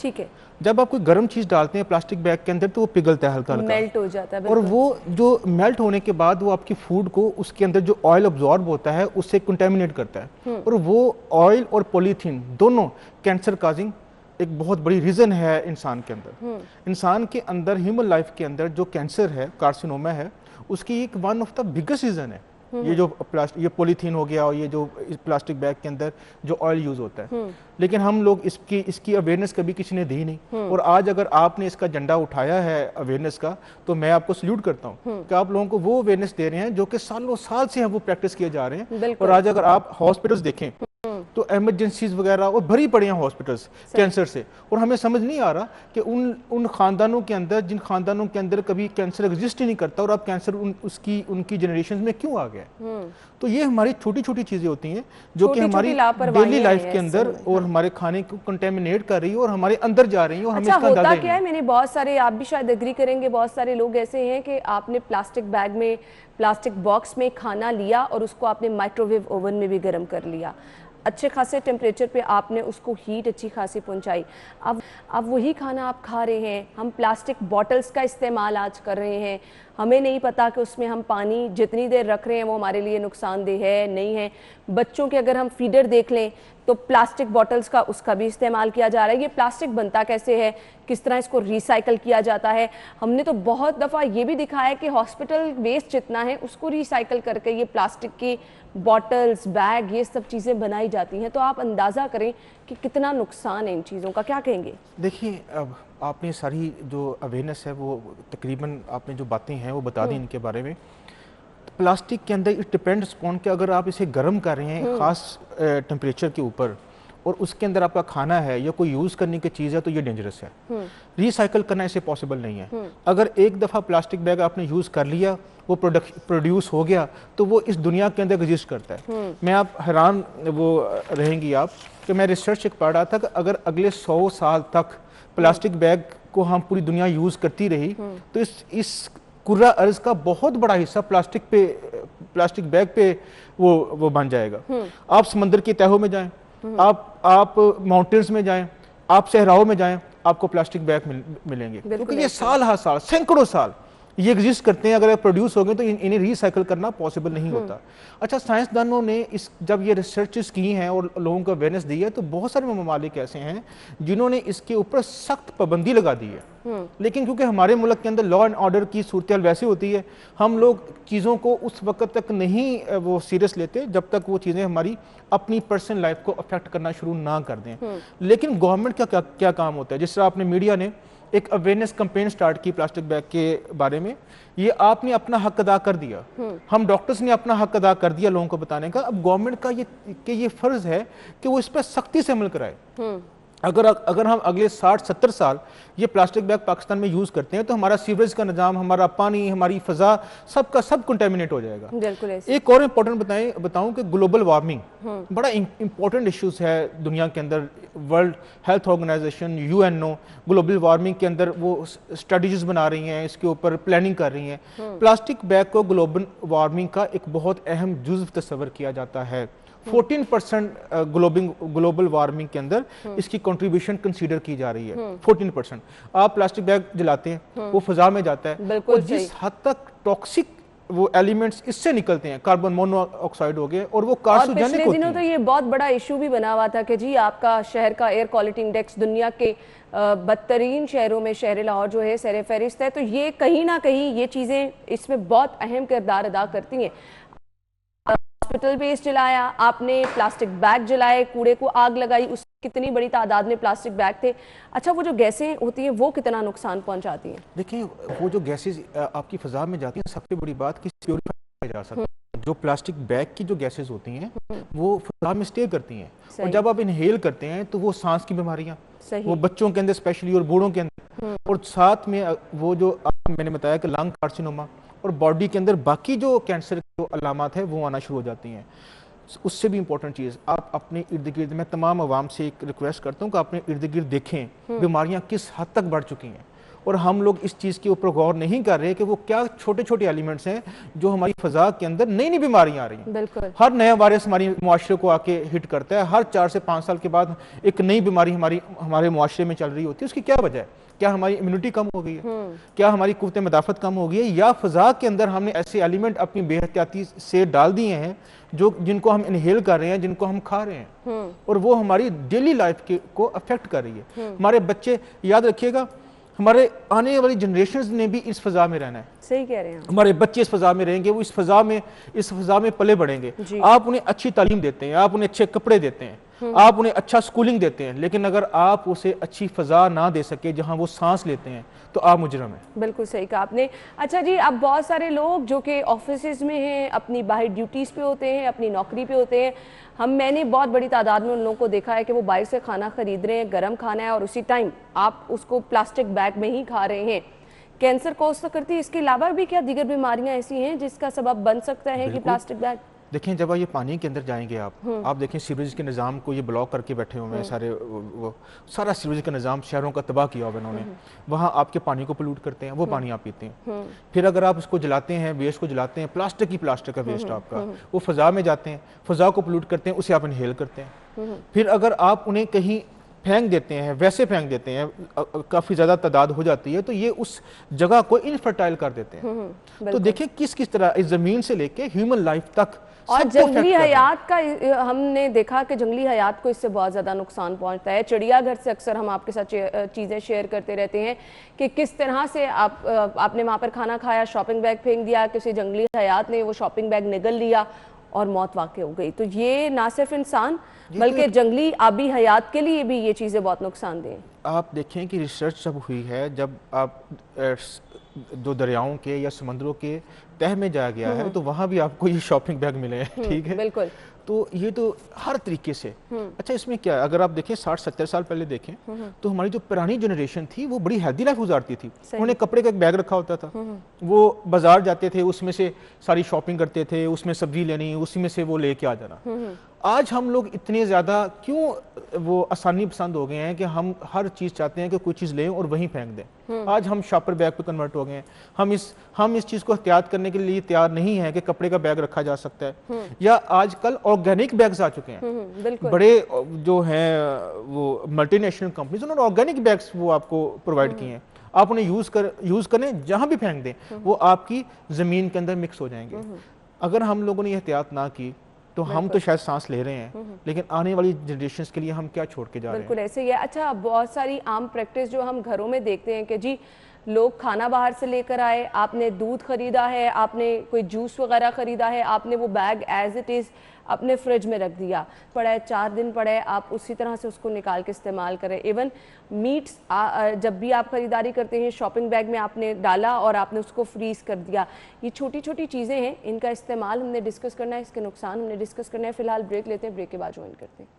ٹھیک ہے. جب آپ کوئی گرم چیز ڈالتے ہیں پلاسٹک بیگ کے اندر تو وہ پگھلتا ہے ہلکا ہلکا, میلٹ ہو جاتا ہے, اور وہ جو میلٹ ہونے کے بعد وہ آپ کی فوڈ کو اس کے اندر جو آئل ابزارب ہوتا ہے اس سے کنٹامینیٹ کرتا ہے, اور وہ آئل اور پولیتھین دونوں کینسر کازنگ ایک بہت بڑی ریزن ہے انسان کے اندر. انسان کے اندر ہیومن لائف کے اندر جو کینسر ہے, کارسینوما ہے, اس کی ایک one of the biggest reason ہے یہ جو یہ پولیتھین ہو گیا اور یہ جو پلاسٹک بیگ کے اندر جو آئل یوز ہوتا ہے. لیکن ہم لوگ اس کی اویئرنیس کبھی کسی نے دی نہیں, اور آج اگر آپ نے اس کا جھنڈا اٹھایا ہے اویئرنیس کا تو میں آپ کو سلیوٹ کرتا ہوں کہ آپ لوگوں کو وہ اویئرنیس دے رہے ہیں جو کہ سالوں سال سے وہ پریکٹس کیے جا رہے ہیں. اور آج اگر آپ ہاسپٹلس دیکھیں تو ایمرجنسیز وغیرہ اور بھری پڑی ہیں ہاسپٹلس کینسر سے, اور ہمیں سمجھ نہیں آ رہا کہ ان خاندانوں کے اندر جن خاندانوں کے اندر کبھی کینسر ایگزسٹ ہی نہیں کرتا, اور اب کینسر ان کی جنریشن میں کیوں آ گیا ہے. تو یہ ہماری چھوٹی چھوٹی چیزیں ہوتی ہیں جو کہ ہماری ڈیلی لائف کے اندر اور ہمارے کھانے کو کنٹامینیٹ کر رہی ہے اور ہمارے اندر جا رہی ہیں, اور ہمیں اس کا اندازہ ہوتا کیا ہے, میں نے بہت سارے, آپ بھی شاید ایگری کریں گے, بہت سارے لوگ ایسے ہیں کہ آپ نے پلاسٹک بیگ میں, پلاسٹک باکس میں کھانا لیا اور اس کو آپ نے مائکرو ویو اوون میں بھی گرم کر لیا, اچھے خاصے ٹیمپریچر پہ آپ نے اس کو ہیٹ اچھی خاصی پہنچائی, اب وہی کھانا آپ کھا رہے ہیں. ہم پلاسٹک بوٹلز کا استعمال آج کر رہے ہیں, ہمیں نہیں پتا کہ اس میں ہم پانی جتنی دیر رکھ رہے ہیں وہ ہمارے لیے نقصان دہ ہے نہیں ہے. بچوں کے اگر ہم فیڈر دیکھ لیں تو پلاسٹک بوٹلز کا اس کا بھی استعمال کیا جا رہا ہے. یہ پلاسٹک بنتا کیسے ہے, کس طرح اس کو ریسائیکل کیا جاتا ہے. ہم نے تو بہت دفعہ یہ بھی دکھایا ہے کہ ہاسپٹل ویسٹ جتنا ہے اس کو ریسائیکل کر کے یہ پلاسٹک کی بوٹلز, بیگ, یہ سب چیزیں بنائی جاتی ہیں. تو آپ اندازہ کریں کہ کتنا نقصان ہے ان چیزوں کا, کیا کہیں گے؟ دیکھیں, اب آپ نے ساری جو اویئرنیس ہے وہ تقریباً آپ نے جو باتیں ہیں وہ بتا دیں ان کے بارے میں. پلاسٹک کے اندر اٹ ڈپینڈس اپون کہ اگر آپ اسے گرم کر رہے ہیں خاص ٹمپریچر کے اوپر اور اس کے اندر آپ کا کھانا ہے یا کوئی یوز کرنے کی چیز ہے تو یہ ڈینجرس ہے. ریسائیکل کرنا اسے پاسبل نہیں ہے. اگر ایک دفعہ پلاسٹک بیگ آپ نے یوز کر لیا, وہ پروڈیوس ہو گیا, تو وہ اس دنیا کے اندر ایگزسٹ کرتا ہے. میں آپ حیران وہ رہیں گی آپ کہ میں ریسرچ ایک پڑھ رہا تھا کہ اگر اگلے 100 سال تک پلاسٹک بیگ کو ہم پوری دنیا یوز کرتی رہی تو اس کرہ ارض کا بہت بڑا حصہ پلاسٹک بیگ پہ وہ بن جائے گا. آپ سمندر کی تہوں میں جائیں, آپ ماؤنٹینز میں جائیں, آپ صحراؤں میں جائیں, آپ کو پلاسٹک بیگ ملیں گے, کیونکہ یہ سال ہر سال, سینکڑوں سال یہ ایگزسٹ کرتے ہیں. اگر پروڈیوس ہو گئے تو انہیں ریسائیکل کرنا پاسبل نہیں ہوتا. اچھا, سائنسدانوں نے جب یہ ریسرچز کی ہیں اور لوگوں کو اویئرنیس دی ہے تو بہت سارے ممالک ایسے ہیں جنہوں نے اس کے اوپر سخت پابندی لگا دی ہے. لیکن کیونکہ ہمارے ملک کے اندر لا اینڈ آرڈر کی صورتحال ویسے ہوتی ہے, ہم لوگ چیزوں کو اس وقت تک نہیں وہ سیریس لیتے جب تک وہ چیزیں ہماری اپنی پرسنل لائف کو افیکٹ کرنا شروع نہ کر دیں. لیکن گورنمنٹ کا کیا کام ہوتا ہے, جس طرح آپ نے میڈیا نے ایک اویئرنیس کمپین سٹارٹ کی پلاسٹک بیگ کے بارے میں, یہ آپ نے اپنا حق ادا کر دیا, ہم ڈاکٹرز نے اپنا حق ادا کر دیا لوگوں کو بتانے کا. اب گورنمنٹ کا یہ فرض ہے کہ وہ اس پہ سختی سے عمل کرائے. اگر ہم اگلے 60-70 سال یہ پلاسٹک بیگ پاکستان میں یوز کرتے ہیں تو ہمارا سیوریج کا نظام, ہمارا پانی, ہماری فضا, سب کا سب کنٹامینیٹ ہو جائے گا. ایک اور امپورٹنٹ بتاؤں کہ گلوبل وارمنگ بڑا امپورٹنٹ ایشوز ہے دنیا کے اندر. World health organisation, UNO global warming کے اندر وہ اسٹریٹجیز بنا رہی ہیں, اس کے اوپر پلاننگ کر رہی ہیں. پلاسٹک بیگ کو گلوبل وارمنگ کا ایک بہت اہم جزو تصور کیا جاتا ہے. 14% گلوبل وارمنگ کے اندر اس کی کنٹریبیوشن کنسیڈر کی جا رہی ہے. 14%. آپ پلاسٹک بیگ جلاتے ہیں, وہ فضا میں جاتا ہے, اور جس حد تک ٹاکسک وہ ایلیمنٹس اس سے نکلتے ہیں, کاربن مونو آکسائڈ ہو گئے, اور وہ کارسوجینک ہوتی ہیں. پچھلے دنوں تو یہ بہت بڑا ایشو بھی بنا ہوا تھا کہ جی آپ کا شہر کا ایئر کوالٹی انڈیکس دنیا کے بدترین شہروں میں شہر لاہور جو ہے سر فہرست ہے. تو یہ کہیں نہ کہیں یہ چیزیں اس میں بہت اہم کردار ادا کرتی ہیں. ہاسپٹل ویسٹ جلایا آپ نے, پلاسٹک بیگ جلائے, کوڑے کو آگ لگائی, اس کتنی بڑی تعداد میں پلاسٹک بیگ تھے. اچھا, وہ جو گیسیں ہوتی ہیں وہ کتنا نقصان پہنچاتی ہیں؟ دیکھیں, وہ جو گیسز آپ کی فضا میں جاتی ہیں, سب سے بڑی بات کہ پیوریفائی کیا جا سکتا ہے. جو پلاسٹک بیگ کی جو گیسز ہوتی ہیں وہ فضا میں اسٹے کرتی ہیں, اور جب آپ انہیل کرتے ہیں تو وہ سانس کی بیماریاں, وہ بچوں کے اندر اسپیشلی اور بوڑھوں کے اندر, اور ساتھ میں وہ جو میں نے بتایا کہ لنگ کارسینوما اور باڈی کے اندر باقی جو کینسر کی علامات ہیں وہ آنا شروع ہو جاتی ہیں. اس سے بھی امپورٹنٹ چیز, آپ اپنے ارد گرد, میں تمام عوام سے ایک ریکویسٹ کرتا ہوں کہ اپنے ارد گرد دیکھیں بیماریاں کس حد تک بڑھ چکی ہیں, اور ہم لوگ اس چیز کے اوپر غور نہیں کر رہے کہ وہ کیا چھوٹے چھوٹے ایلیمنٹس ہیں جو ہماری فضا کے اندر نئی نئی بیماریاں آ رہی ہیں. بالکل. ہر نیا وائرس ہماری معاشرے کو آ کے ہٹ کرتا ہے. ہر 4 سے 5 سال کے بعد ایک نئی بیماری ہمارے معاشرے میں چل رہی ہوتی ہے. اس کی کیا وجہ ہے؟ کیا ہماری امیونٹی کم ہو گئی ہے؟ کیا ہماری قوت مدافعت کم ہو گئی ہے؟ یا فضا کے اندر ہم نے ایسے ایلیمنٹ اپنی بے احتیاطی سے ڈال دیے ہیں جن کو ہم انہیل کر رہے ہیں, جن کو ہم کھا رہے ہیں, اور وہ ہماری ڈیلی لائف کو افیکٹ کر رہی ہے. ہمارے بچے, یاد رکھیے گا, ہمارے آنے والی جنریشنز نے بھی اس فضا میں رہنا ہے. صحیح کہہ رہے ہیں. ہمارے بچے اس فضا میں رہیں گے, وہ اس فضا میں پلے بڑھیں گے. آپ انہیں اچھی تعلیم دیتے ہیں, آپ انہیں اچھے کپڑے دیتے ہیں, آپ انہیں اچھا سکولنگ دیتے ہیں, لیکن اگر آپ اسے اچھی فضا نہ دے سکے جہاں وہ سانس لیتے ہیں تو آپ مجرم ہیں. بالکل صحیح کہا آپ نے. اچھا جی, اب بہت سارے لوگ جو کہ آفیسز میں ہیں, اپنی باہر ڈیوٹیز پہ ہوتے ہیں, اپنی نوکری پہ ہوتے ہیں, میں نے بہت بڑی تعداد میں ان لوگوں کو دیکھا ہے کہ وہ باہر سے کھانا خرید رہے ہیں, گرم کھانا ہے, اور اسی ٹائم آپ اس کو پلاسٹک بیگ میں ہی کھا رہے ہیں. کینسر کوز تو کرتی ہے, اس کے علاوہ بھی کیا دیگر بیماریاں ایسی ہیں جس کا سبب بن سکتا ہے کہ پلاسٹک بیگ؟ دیکھیں, جب یہ پانی کے اندر جائیں گے آپ دیکھیں سیوریج کے نظام کو یہ بلاک کر کے بیٹھے ہوئے ہیں سارا سیوریج کا نظام شہروں کا تباہ کیا ہوا انہوں نے. وہاں آپ کے پانی کو پولوٹ کرتے ہیں, وہ پانی آپ پیتے ہیں. پھر اگر آپ اس کو جلاتے ہیں, ویسٹ کو جلاتے ہیں, پلاسٹک کا ویسٹ آپ کا, وہ فضا میں جاتے ہیں, فضا کو پولوٹ کرتے ہیں, اسے آپ انہیل کرتے ہیں. پھر اگر آپ انہیں کہیں پھینک دیتے ہیں, ویسے پھینک دیتے ہیں, کافی زیادہ تعداد ہو جاتی ہے, تو یہ اس جگہ کو انفرٹائل کر دیتے ہیں. تو دیکھیں کس طرح اس زمین سے لے کے ہیومن لائف تک. اور جنگلی حیات کا ہم نے دیکھا کہ جنگلی حیات کو اس سے بہت زیادہ نقصان پہنچتا ہے. چڑیا گھر سے اکثر ہم آپ کے ساتھ چیزیں شیئر کرتے رہتے ہیں کہ کس طرح سے آپ نے وہاں پر کھانا کھایا, شاپنگ بیگ پھینک دیا, کسی جنگلی حیات نے وہ شاپنگ بیگ نگل لیا اور موت واقع ہو گئی. تو یہ نہ صرف انسان بلکہ جنگلی آبی حیات کے لیے بھی یہ چیزیں بہت نقصان دہ ہیں. آپ دیکھیں کہ ریسرچ جب ہوئی ہے, جب آپ جو دریاؤں کے یا سمندروں کے تہ میں جایا گیا ہے, تو وہاں بھی آپ کو یہ شاپنگ بیگ ملے ہیں. ٹھیک ہے, بالکل. تو یہ تو ہر طریقے سے. اچھا, اس میں کیا ہے, اگر آپ دیکھیں 60-70 سال پہلے دیکھیں تو ہماری جو پرانی جنریشن تھی وہ بڑی ہیلدی لائف گزارتی تھی. انہوں نے کپڑے کا ایک بیگ رکھا ہوتا تھا, وہ بازار جاتے تھے, اس میں سے ساری شاپنگ کرتے تھے, اس میں سبزی لینی, اسی میں سے وہ لے کے آ جانا. آج ہم لوگ اتنے زیادہ کیوں وہ آسانی پسند ہو گئے ہیں کہ ہم ہر چیز چاہتے ہیں کہ کوئی چیز لیں اور وہیں پھینک دیں. آج ہم شاپر بیگ پہ کنورٹ ہو گئے ہیں. ہم اس چیز کو احتیاط کرنے کے لیے تیار نہیں ہیں کہ کپڑے کا بیگ رکھا جا سکتا ہے. یا آج کل آرگینک بیگز آ چکے ہیں, بڑے جو ہیں وہ ملٹی نیشنل کمپنیز, انہوں نے آرگینک بیگز وہ آپ کو پرووائڈ کیے ہیں. آپ انہیں یوز کریں, جہاں بھی پھینک دیں, وہ آپ کی زمین کے اندر مکس ہو جائیں گے. اگر ہم لوگوں نے احتیاط نہ کی تو ہم تو شاید سانس لے رہے ہیں, لیکن آنے والی جنریشنز کے لیے ہم کیا چھوڑ کے جا رہے ہیں. بالکل ایسے ہی ہے. اچھا, بہت ساری عام پریکٹس جو ہم گھروں میں دیکھتے ہیں کہ جی لوگ کھانا باہر سے لے کر آئے, آپ نے دودھ خریدا ہے, آپ نے کوئی جوس وغیرہ خریدا ہے, آپ نے وہ بیگ ایز اٹ از اپنے فریج میں رکھ دیا, پڑا ہے 4 دن پڑا ہے, آپ اسی طرح سے اس کو نکال کے استعمال کریں. ایون میٹس جب بھی آپ خریداری کرتے ہیں, شاپنگ بیگ میں آپ نے ڈالا اور آپ نے اس کو فریز کر دیا. یہ چھوٹی چھوٹی چیزیں ہیں, ان کا استعمال ہم نے ڈسکس کرنا ہے, اس کے نقصان ہم نے ڈسکس کرنا ہے. فی الحال بریک لیتے ہیں, بریک کے بعد جوائن کرتے ہیں.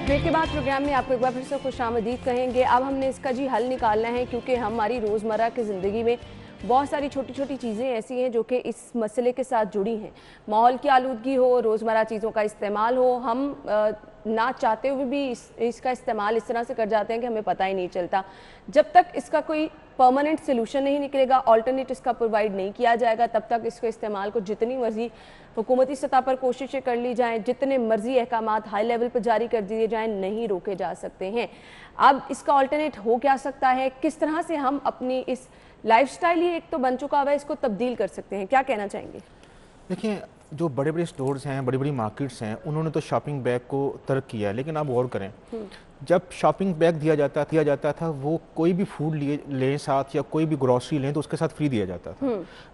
بریک کے بعد پروگرام میں آپ کو ایک بار پھر سے خوش آمدید کہیں گے. اب ہم نے اس کا جی حل نکالنا ہے, کیونکہ ہماری روزمرہ کی زندگی میں بہت ساری چھوٹی چھوٹی چیزیں ایسی ہیں جو کہ اس مسئلے کے ساتھ جڑی ہیں. ماحول کی آلودگی ہو, روزمرہ چیزوں کا استعمال ہو, ہم نہ چاہتے ہوئے بھی اس کا استعمال اس طرح سے کر جاتے ہیں کہ ہمیں پتہ ہی نہیں چلتا. جب تک اس کا کوئی پرماننٹ سلوشن نہیں نکلے گا, آلٹرنیٹ اس کا پرووائڈ نہیں کیا جائے گا, تب تک اس کے استعمال کو جتنی مرضی حکومتی سطح پر کوششیں کر لی جائیں, جتنے مرضی احکامات ہائی لیول پر جاری کر دیے جائیں, نہیں روکے جا سکتے ہیں. اب اس کا آلٹرنیٹ ہو کیا سکتا ہے, کس طرح سے ہم اپنی اس لائف سٹائل ہی ایک تو بن چکا ہوا ہے, اس کو تبدیل کر سکتے ہیں, کیا کہنا چاہیں گے؟ دیکھیں, جو بڑے بڑے سٹورز ہیں, بڑی بڑی مارکیٹس ہیں, انہوں نے تو شاپنگ بیگ کو ترک کیا ہے. لیکن آپ غور کریں, جب شاپنگ بیگ دیا جاتا تھا وہ کوئی بھی فوڈ لیں ساتھ یا کوئی بھی گروسری لیں تو اس کے ساتھ فری دیا جاتا تھا.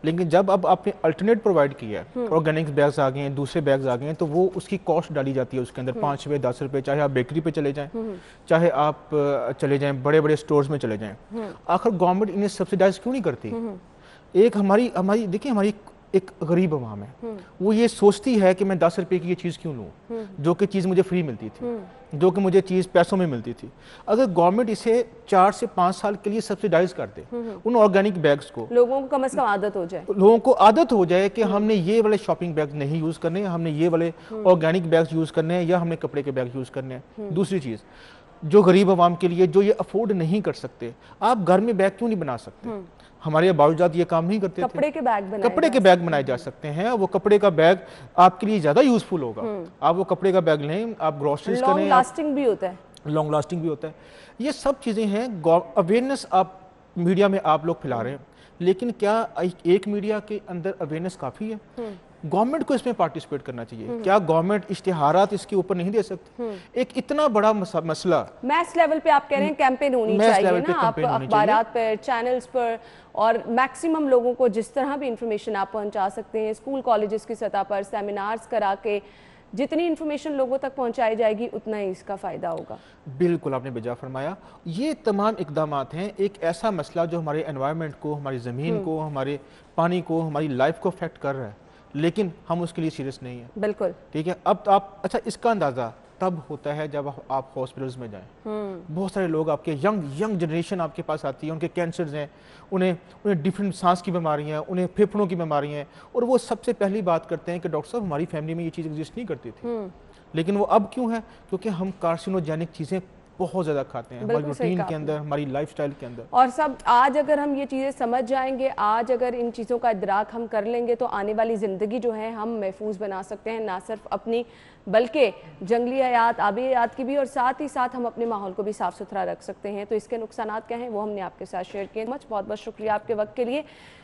لیکن جب اب آپ نے الٹرنیٹ پرووائڈ کیا ہے, آرگینک بیگز آ گئے ہیں, دوسرے بیگز آ گئے ہیں, تو وہ اس کی کاسٹ ڈالی جاتی ہے اس کے اندر 5 روپے 10 روپے. چاہے آپ بیکری پہ چلے جائیں, چاہے آپ چلے جائیں بڑے بڑے سٹورز میں چلے جائیں, آخر گورنمنٹ انہیں سبسیڈائز کیوں نہیں کرتی؟ ایک ہماری دیکھیں, ہماری ایک غریب عوام ہے، وہ یہ سوچتی ہے کہ میں 10 روپے کی یہ چیز کیوں لوں جو کہ چیز مجھے فری ملتی تھی، جو کہ مجھے چیز پیسوں میں ملتی تھی۔ اگر گورنمنٹ اسے 4 سے 5 سال کے لیے سبسیڈائز کر دے ان آرگینک بیگز کو، لوگوں کو کم از کم عادت ہو جائے، لوگوں کو عادت ہو جائے کہ ہم نے یہ والے شاپنگ بیگ نہیں یوز کرنے، ہم نے یہ والے آرگینک بیگز یوز کرنے ہیں، یا ہم نے کپڑے کے بیگ یوز کرنے ہیں۔ دوسری چیز، جو غریب عوام کے لیے جو یہ افورڈ نہیں کر سکتے، آپ گھر میں بیگ کیوں نہیں بنا سکتے؟ ہمارے باوجود یہ کام نہیں کرتے تھے۔ کپڑے کے بیگ بنائے جا سکتے ہیں، وہ کپڑے کا بیگ آپ کے لیے زیادہ یوزفل ہوگا۔ آپ وہ کپڑے کا بیگ لیں، آپ گروسریز کریں، لانگ لاسٹنگ بھی ہوتا ہے، لانگ لاسٹنگ بھی ہوتا ہے۔ یہ سب چیزیں ہیں، اویئرنیس آپ میڈیا میں آپ لوگ پھیلا رہے ہیں، لیکن کیا ایک میڈیا کے اندر اویئرنیس کافی ہے؟ گورنمنٹ کو اس میں پارٹیسپیٹ کرنا چاہیے۔ کیا گورنمنٹ اشتہارات اس کے اوپر نہیں دے سکتی؟ ایک اتنا بڑا مسئلہ میس لیول پہ آپ کہہ رہے ہیں کیمپین ہونی چاہیے نا، آپ اخبارات پر، چینلز پر، اور میکسیمم لوگوں کو جس طرح بھی انفارمیشن آپ پہنچا سکتے ہیں، اسکول کالجز کی سطح پر سیمینارز کرا کے جتنی انفارمیشن لوگوں تک پہنچائی جائے گی اتنا ہی اس کا فائدہ ہوگا۔ بالکل آپ نے بجا فرمایا۔ یہ تمام اقدامات ہیں ایک ایسا مسئلہ جو ہمارے انوائرمنٹ کو، ہماری زمین کو، ہمارے پانی کو، ہماری لائف کو افیکٹ کر رہا ہے، لیکن ہم اس کے لیے سیریس نہیں ہیں۔ بالکل ٹھیک ہے، اب آپ اچھا اس کا اندازہ تب ہوتا ہے جب آپ ہاسپٹلز میں جائیں، بہت سارے لوگ آپ کے ینگ جنریشن آپ کے پاس آتی ہے، ان کے کینسرز ہیں، انہیں ڈیفرنٹ سانس کی بیماریاں ہیں، انہیں پھیپھڑوں کی بیماریاں ہیں، اور وہ سب سے پہلی بات کرتے ہیں کہ ڈاکٹر صاحب ہماری فیملی میں یہ چیز ایگزسٹ نہیں کرتی تھی، لیکن وہ اب کیوں ہے؟ کیونکہ ہم کارسینوجینک چیزیں بہت زیادہ کھاتے ہیں ہماری روٹین کے اندر، ہماری لائف سٹائل کے اندر۔ اور سب آج اگر ہم یہ چیزیں سمجھ جائیں گے، آج اگر ان چیزوں کا ادراک ہم کر لیں گے تو آنے والی زندگی جو ہے ہم محفوظ بنا سکتے ہیں، نہ صرف اپنی بلکہ جنگلی حیات، آبی حیات کی بھی، اور ساتھ ہی ساتھ ہم اپنے ماحول کو بھی صاف ستھرا رکھ سکتے ہیں۔ تو اس کے نقصانات کیا ہیں وہ ہم نے آپ کے ساتھ شیئر کیے۔ بہت بہت شکریہ آپ کے وقت کے لیے۔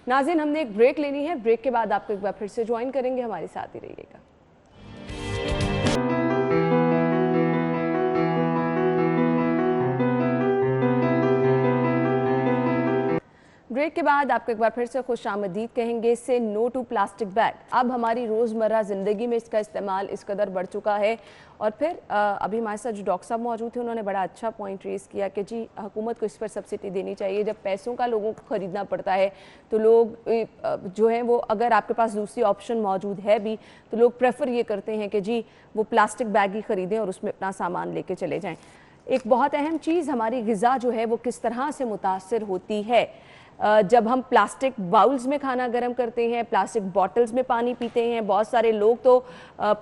ناظرین، ہم نے ایک بریک لینی ہے، بریک کے بعد آپ کو ایک بار پھر سے جوائن کریں گے، ہمارے ساتھ ہی رہیے گا۔ بریک کے بعد آپ کو ایک بار پھر سے خوش آمدید کہیں گے سے نو ٹو پلاسٹک بیگ۔ اب ہماری روزمرہ زندگی میں اس کا استعمال اس قدر بڑھ چکا ہے، اور پھر ابھی ہمارے ساتھ جو ڈاکٹر صاحب موجود تھے انہوں نے بڑا اچھا پوائنٹ ریز کیا کہ جی حکومت کو اس پر سبسڈی دینی چاہیے۔ جب پیسوں کا لوگوں کو خریدنا پڑتا ہے تو لوگ جو ہیں وہ، اگر آپ کے پاس دوسری آپشن موجود ہے بھی تو لوگ پریفر یہ کرتے ہیں کہ جی وہ پلاسٹک بیگ ہی خریدیں اور اس میں اپنا سامان لے کے چلے جائیں۔ ایک بہت اہم چیز، ہماری غذا جو ہے وہ کس طرح سے متاثر ہوتی ہے جب ہم پلاسٹک باؤلز میں کھانا گرم کرتے ہیں، پلاسٹک باٹلز میں پانی پیتے ہیں۔ بہت سارے لوگ تو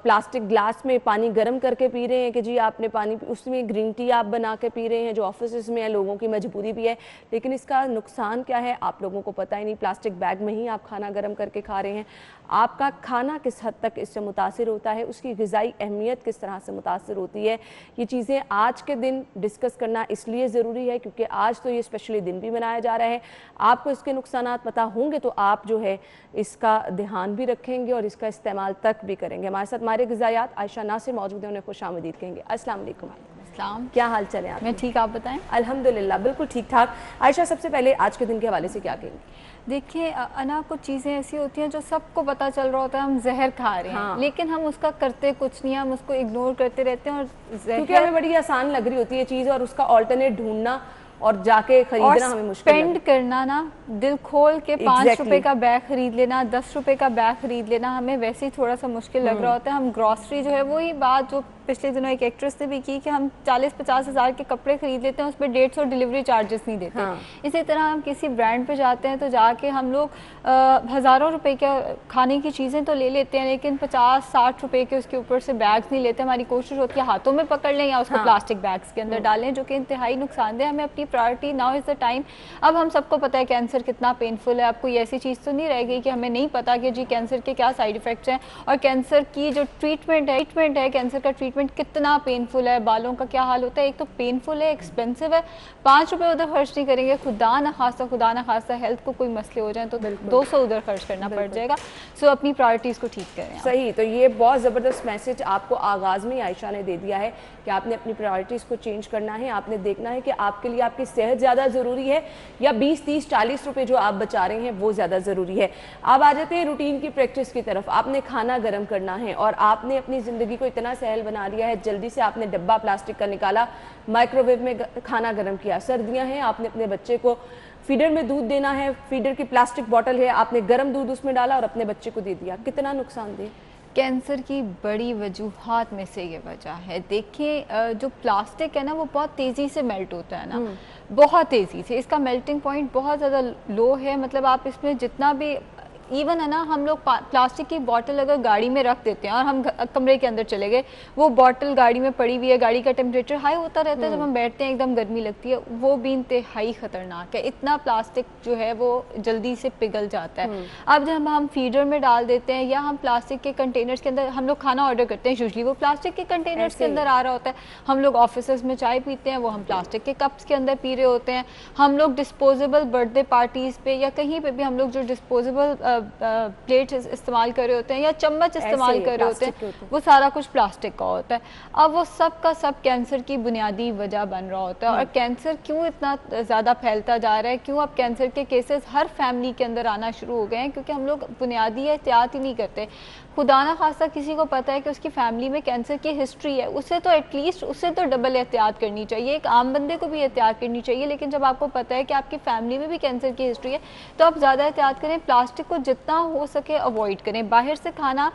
پلاسٹک گلاس میں پانی گرم کر کے پی رہے ہیں کہ جی آپ نے پانی، اس میں گرین ٹی آپ بنا کے پی رہے ہیں، جو آفیسز میں ہیں، لوگوں کی مجبوری بھی ہے، لیکن اس کا نقصان کیا ہے آپ لوگوں کو پتہ ہی نہیں۔ پلاسٹک بیگ میں ہی آپ کھانا گرم کر کے کھا رہے ہیں۔ آپ کا کھانا کس حد تک اس سے متاثر ہوتا ہے، اس کی غذائی اہمیت کس طرح سے متاثر ہوتی ہے، یہ چیزیں آج کے دن ڈسکس کرنا اس لیے ضروری ہے کیونکہ آج تو یہ اسپیشلی دن بھی منایا جا رہا ہے۔ آپ کو اس کے نقصانات پتہ ہوں گے تو آپ جو ہے اس کا دھیان بھی رکھیں گے اور اس کا استعمال تک بھی کریں گے۔ ہمارے ساتھ ماہر غذائیات عائشہ ناصر موجود ہیں، انہیں خوش آمدید کہیں گے۔ السلام علیکم۔ السلام، کیا حال چل ہے آپ؟ میں ٹھیک، آپ بتائیں؟ الحمدللہ بالکل ٹھیک ٹھاک۔ عائشہ سب سے پہلے آج کے دن کے حوالے سے کیا کہیں گے؟ دیکھیں انا، کچھ چیزیں ایسی ہوتی ہیں جو سب کو پتہ چل رہا ہوتا ہے ہم زہر کھا رہے ہیں، لیکن ہم اس کا کرتے کچھ نہیں، ہم اس کو اگنور کرتے رہتے ہیں، اور کیونکہ ہمیں بڑی آسان لگ رہی ہوتی ہے چیز اور اس کا آلٹرنیٹ ڈھونڈنا اور جا کے خریدنا ہمیں مشکل اسپینڈ کرنا نا، دل کھول کے 5 روپے کا بیگ خرید لینا، 10 روپے کا بیگ خرید لینا ہمیں ویسے ہی تھوڑا سا مشکل لگ رہا ہوتا ہے۔ ہم گروسری جو ہے وہی بات جو پچھلے دنوں ایک ایکٹریس نے بھی کی کہ ہم 40-50 ہزار کے کپڑے خرید لیتے ہیں، اس پہ 150 ڈیلیوری چارجز نہیں دیتے۔ اسی طرح ہم کسی برانڈ پہ جاتے ہیں تو جا کے ہم لوگ ہزاروں روپے کے کھانے کی چیزیں تو لے لیتے ہیں، لیکن 50-60 روپے کے اس کے اوپر سے بیگز نہیں لیتے۔ ہماری کوشش ہوتی ہے ہاتھوں میں پکڑ لیں یا اس کو پلاسٹک بیگز کے اندر ڈالیں، جو کہ انتہائی نقصان دہ۔ ہمیں اپنی priority, now is the time. اب ہم سب کو پتہ ہے کینسر کتنا پینفل ہے، اب کوئی ایسی چیز تو نہیں رہ گئی کہ ہمیں نہیں پتا کہ جی کینسر کے کیا سائیڈ ایفیکٹس ہیں، اور کینسر کی جو ٹریٹمنٹ ہے کینسر کا ٹریٹمنٹ کتنا پینفل ہے، بالوں کا کیا حال ہوتا ہے۔ ایک تو پینفل ہے، ایکسپینسو ہے، 5 روپے ادھر خرچ نہیں کریں گے، خدا نہ خواستہ ہیلتھ کو کوئی مسئلے ہو جائیں تو 200 ادھر خرچ کرنا پڑ جائے گا۔ سو اپنی پرائرٹیز کو ٹھیک کریں۔ صحیح، تو یہ بہت زبردست میسج آپ کو آغاز میں عائشہ نے دے دیا ہے کہ آپ نے اپنی پرائرٹیز کو چینج کرنا ہے۔ آپ نے دیکھنا ہے کہ آپ کے لیے آپ کی صحت زیادہ ضروری ہے یا 20-30-40 روپے جو آپ بچا رہے ہیں وہ زیادہ ضروری ہے۔ آپ آ جاتے ہیں روٹین کی پریکٹس کی طرف۔ آپ نے کھانا گرم کرنا ہے اور آپ نے اپنی زندگی کو اتنا سہل بنا لیا ہے, جلدی سے آپ نے ڈبہ پلاسٹک کا نکالا, مائکرو ویو میں کھانا گرم کیا, سردیاں ہیں, آپ نے اپنے بچے کو فیڈر میں دودھ دینا ہے, فیڈر کی پلاسٹک بوٹل ہے, آپ نے گرم دودھ اس میں ڈالا اور اپنے بچے کو دے دیا, کتنا نقصان دہ. کینسر کی بڑی وجوہات میں سے یہ وجہ ہے. دیکھیں جو پلاسٹک ہے نا وہ بہت تیزی سے میلٹ ہوتا ہے نا, بہت تیزی سے, اس کا میلٹنگ پوائنٹ بہت زیادہ لو ہے. مطلب آپ اس میں جتنا بھی ایون ہے نا, ہم لوگ پلاسٹک کی بوٹل اگر گاڑی میں رکھ دیتے ہیں اور ہم کمرے کے اندر چلے گئے, وہ بوٹل گاڑی میں پڑی ہوئی ہے, گاڑی کا ٹیمپریچر ہائی ہوتا رہتا ہے, جب ہم بیٹھتے ہیں ایک دم گرمی لگتی ہے, وہ بھی انتہائی خطرناک ہے. اتنا پلاسٹک جو ہے وہ جلدی سے پگھل جاتا ہے. اب جب ہم فیڈر میں ڈال دیتے ہیں یا ہم پلاسٹک کے کنٹینرز کے اندر ہم لوگ کھانا آرڈر کرتے ہیں, یوزلی وہ پلاسٹک کے کنٹینرز کے اندر آ رہا ہوتا ہے. ہم لوگ آفیسز میں چائے پیتے ہیں, وہ ہم پلاسٹک کے کپس کے اندر پی رہے ہوتے ہیں. ہم لوگ ڈسپوزیبل برتھ ڈے پارٹیز پہ یا کہیں پہ بھی ہم لوگ جو ڈسپوزیبل پلیٹ استعمال کر رہے ہوتے ہیں یا چمچ استعمال کر رہے ہوتے ہیں, وہ سارا کچھ پلاسٹک کا ہوتا ہے. اب وہ سب کا سب کینسر کی بنیادی وجہ بن رہا ہوتا ہے. اور کینسر کیوں اتنا زیادہ پھیلتا جا رہا ہے, کیوں اب کینسر کے کیسز ہر فیملی کے اندر آنا شروع ہو گئے ہیں, کیونکہ ہم لوگ بنیادی احتیاط ہی نہیں کرتے. خدا نہ خواستہ کسی کو پتہ ہے کہ اس کی فیملی میں کینسر کی ہسٹری ہے, اسے تو ایٹ لیسٹ اسے تو ڈبل احتیاط کرنی چاہیے. ایک عام بندے کو بھی احتیاط کرنی چاہیے, لیکن جب آپ کو پتہ ہے کہ آپ کی فیملی میں بھی کینسر کی ہسٹری ہے تو آپ زیادہ احتیاط کریں. پلاسٹک کو جتنا ہو سکے اوائڈ کریں. باہر سے کھانا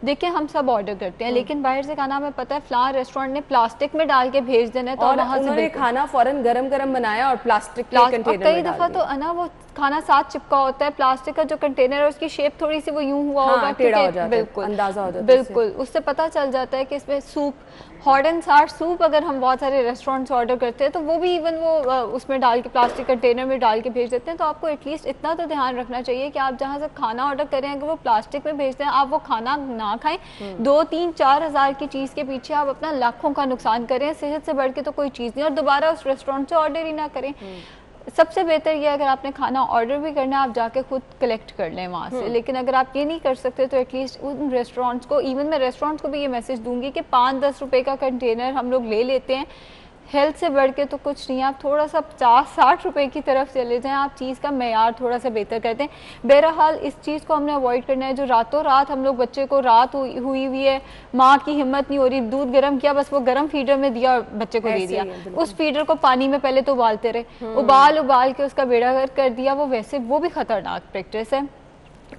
دیکھیں ہم سب آرڈر کرتے ہیں, لیکن باہر سے کھانا ہمیں پتہ ہے فلاں ریسٹورینٹ نے پلاسٹک میں ڈال کے بھیج دینا ہے, تو وہاں سے انہوں نے کھانا فوراً گرم گرم بنایا اور پلاسٹک کے کنٹینر میں ڈال دیا. کئی دفعہ تو ہے نا وہ کھانا ساتھ چپکا ہوتا ہے, پلاسٹک کا جو کنٹینر ہے اس کی شیپ تھوڑی سی وہ یوں ہوا ہوگا, ٹیڑھا ہو جاتا ہے, بالکل اندازہ ہو جاتا ہے, بالکل اس سے پتہ چل جاتا ہے کہ اس میں soup hot and sour soup اگر ہم بہت سارے ریسٹورینٹ سے آرڈر کرتے ہیں تو وہ بھی ایون وہ اس میں ڈال کے پلاسٹک کنٹینر میں ڈال کے بھیج دیتے ہیں. تو آپ کو ایٹ لیسٹ اتنا تو دھیان رکھنا چاہیے کہ آپ جہاں سے کھانا آرڈر کریں اگر وہ پلاسٹک میں بھیجتے ہیں, آپ وہ کھانا نہ کھائیں. 2-3-4 ہزار کی چیز کے پیچھے آپ اپنا لاکھوں کا نقصان کریں, صحت سے بڑھ کے تو کوئی چیز نہیں. اور دوبارہ اس ریسٹورینٹ سے آرڈر ہی نہ کریں. سب سے بہتر یہ اگر آپ نے کھانا آرڈر بھی کرنا ہے آپ جا کے خود کلیکٹ کر لیں وہاں سے. لیکن اگر آپ یہ نہیں کر سکتے تو ایٹ لیسٹ ان ریسٹورینٹس کو, ایون میں ریسٹورینٹس کو بھی یہ میسج دوں گی کہ 5-10 روپے کا کنٹینر ہم لوگ لے لیتے ہیں, ہیلتھ سے بڑھ کے تو کچھ نہیں. آپ تھوڑا سا 50-60 روپے کی طرف چلے جائیں, آپ چیز کا معیار تھوڑا سا بہتر کرتے ہیں. بہرحال اس چیز کو ہم نے اوائڈ کرنا ہے جو راتوں رات ہم لوگ بچے کو رات ہوئی ہے, ماں کی ہمت نہیں ہو رہی, دودھ گرم کیا بس وہ گرم فیڈر میں دیا اور بچے کو دے دیا. اس فیڈر کو پانی میں پہلے تو ابالتے رہے, ابال کے اس کا بیڑا گرک کر دیا, وہ ویسے وہ بھی خطرناک پریکٹس ہے.